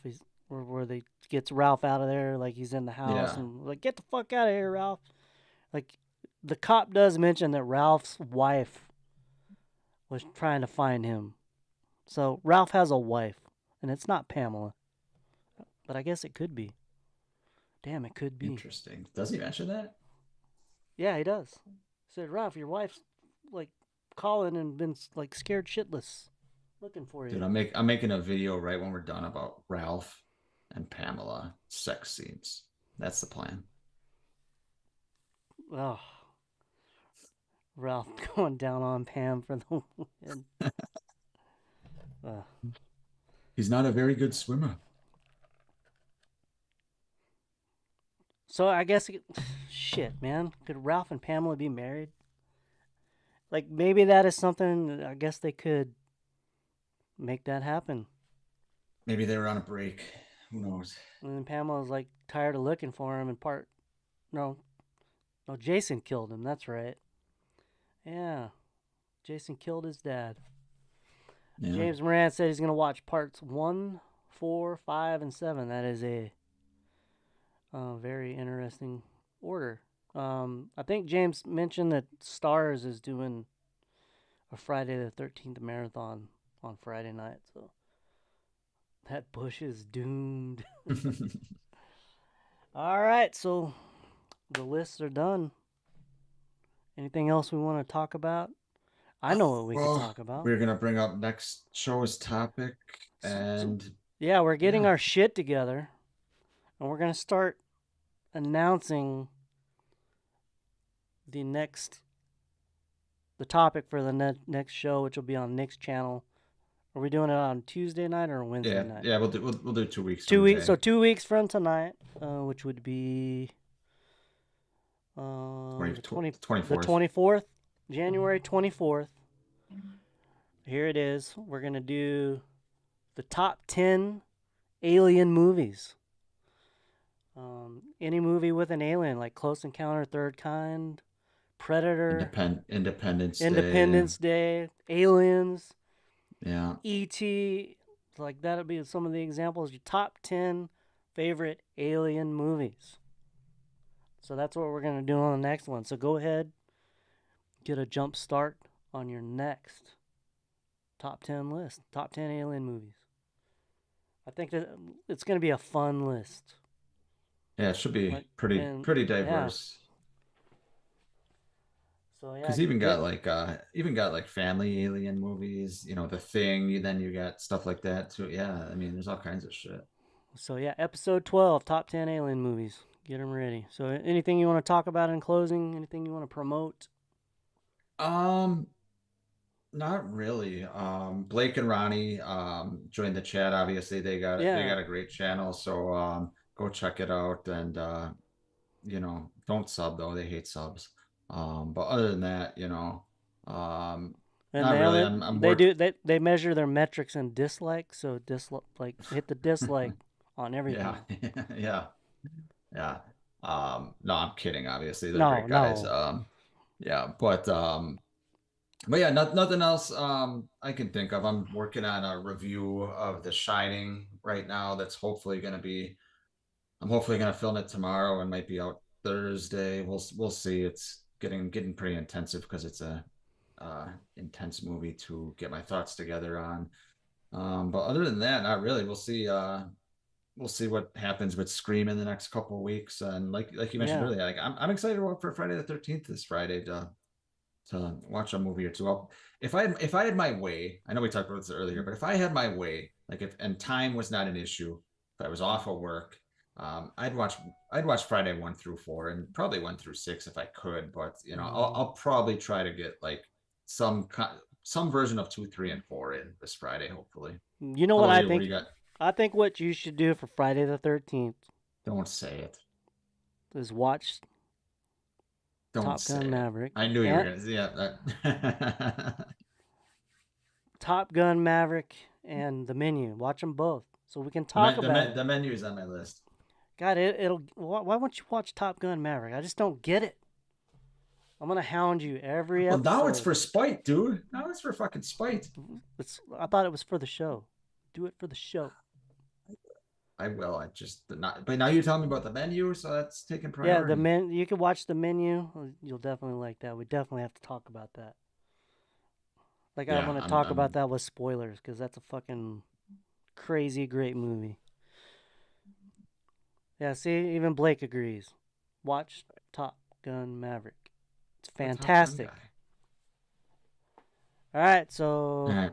where they gets Ralph out of there, like he's in the house, and like, get the fuck out of here, Ralph. Like, the cop does mention that Ralph's wife was trying to find him. So, Ralph has a wife, and it's not Pamela. But I guess it could be. Damn, it could be. Interesting. Does he mention that? Yeah, he does. He said, Ralph, your wife's like calling and been like scared shitless, looking for you. Dude, I'm making a video right when we're done about Ralph and Pamela sex scenes. That's the plan. Oh, Ralph going down on Pam for the win. He's not a very good swimmer. So I guess, shit, man. Could Ralph and Pamela be married? Like, maybe that is something, I guess they could make that happen. Maybe they were on a break. Who knows? And then Pamela's like tired of looking for him and no, Jason killed him. That's right. Yeah. Jason killed his dad. Yeah. James Moran said he's going to watch parts 1, 4, 5, and 7. That is a very interesting order. I think James mentioned that Stars is doing a Friday the 13th marathon on Friday night. So that Bush is doomed. All right, so the lists are done. Anything else we want to talk about? I know what we could talk about. We're gonna bring up next show's topic, and yeah, we're getting our shit together, and we're gonna start announcing the topic for the next show, which will be on Nick's channel. Are we doing it on Tuesday night or Wednesday night? Yeah, we'll do 2 weeks. 2 weeks. So 2 weeks from tonight, which would be the 24th, January 24th. Here it is. We're gonna do the top 10 alien movies. Any movie with an alien, like Close Encounter, Third Kind, Predator, Independence Day, Aliens. Yeah. E.T., like that'll be some of the examples. Your top 10 favorite alien movies. So that's what we're going to do on the next one. So go ahead, get a jump start on your next top 10 list. Top 10 alien movies. I think that it's going to be a fun list. Yeah, it should be pretty diverse. So yeah, because even got like family alien movies, The Thing. Then you got stuff like that too. Yeah, I mean, there's all kinds of shit. So yeah, episode 12, top 10 alien movies. Get them ready. So anything you want to talk about in closing? Anything you want to promote? Not really. Blake and Ronnie joined the chat. Obviously, they got a great channel. So go check it out. And don't sub though. They hate subs. But other than that, And not really. They measure their metrics in dislikes. So hit the dislike on everything. Yeah. No, I'm kidding. Obviously, they're great guys. No. But yeah, nothing else I can think of. I'm working on a review of The Shining right now. That's hopefully going to film it tomorrow and might be out Thursday. We'll see. It's getting pretty intensive because it's a intense movie to get my thoughts together on. But other than that, not really. We'll see what happens with Scream in the next couple of weeks. And like you mentioned earlier, like I'm excited for Friday the 13th this Friday to watch a movie or two. If I had my way, I know we talked about this earlier, but if I had my way, and time was not an issue, if I was off of work, I'd watch Friday 1 through 4 and probably 1 through 6 if I could. But I'll probably try to get like some version of 2, 3, and 4 in this Friday, hopefully. You know what I think? I think what you should do for Friday the 13th. Don't say it. Is watch Top Gun Maverick. I knew you were going to. Yeah. Top Gun Maverick and The Menu. Watch them both so we can talk about it. The Menu is on my list. God, it'll. Why won't you watch Top Gun Maverick? I just don't get it. I'm gonna hound you every episode. Well, now it's for spite, dude. Now it's for fucking spite. I thought it was for the show. Do it for the show. I will. I just not. But now you're telling me about The Menu, so that's taking priority. Yeah, you can watch The Menu. You'll definitely like that. We definitely have to talk about that. I'm gonna talk about that with spoilers because that's a fucking crazy great movie. Yeah, see, even Blake agrees. Watch Top Gun Maverick. It's Top Gun fantastic. guy. All right, so All right.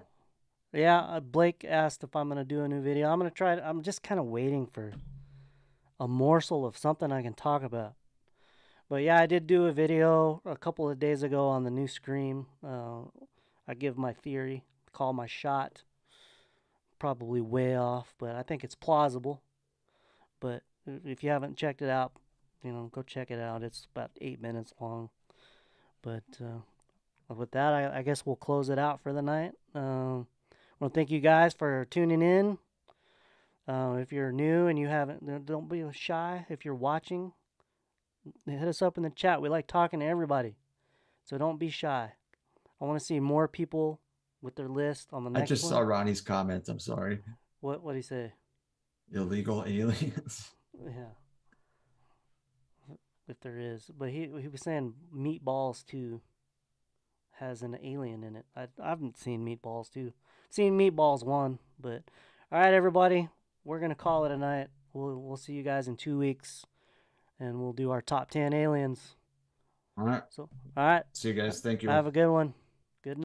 yeah, Blake asked if I'm gonna do a new video. I'm gonna try. I'm just kind of waiting for a morsel of something I can talk about. But yeah, I did do a video a couple of days ago on the new Scream. I give my theory, call my shot. Probably way off, but I think it's plausible. But if you haven't checked it out, go check it out. It's about 8 minutes long. But with that, I guess we'll close it out for the night. I want to thank you guys for tuning in. If you're new and you haven't, don't be shy. If you're watching, hit us up in the chat. We like talking to everybody, so don't be shy. I want to see more people with their list on the I next just one. saw Ronnie's comment. I'm sorry. What did he say? Illegal aliens. Yeah, if there is, but he was saying Meatballs 2 has an alien in it. I haven't seen Meatballs 2. Seen Meatballs 1, but all right, everybody, we're gonna call it a night. We'll see you guys in 2 weeks, and we'll do our top 10 aliens. All right. So all right, See you guys. Thank you. have a good one.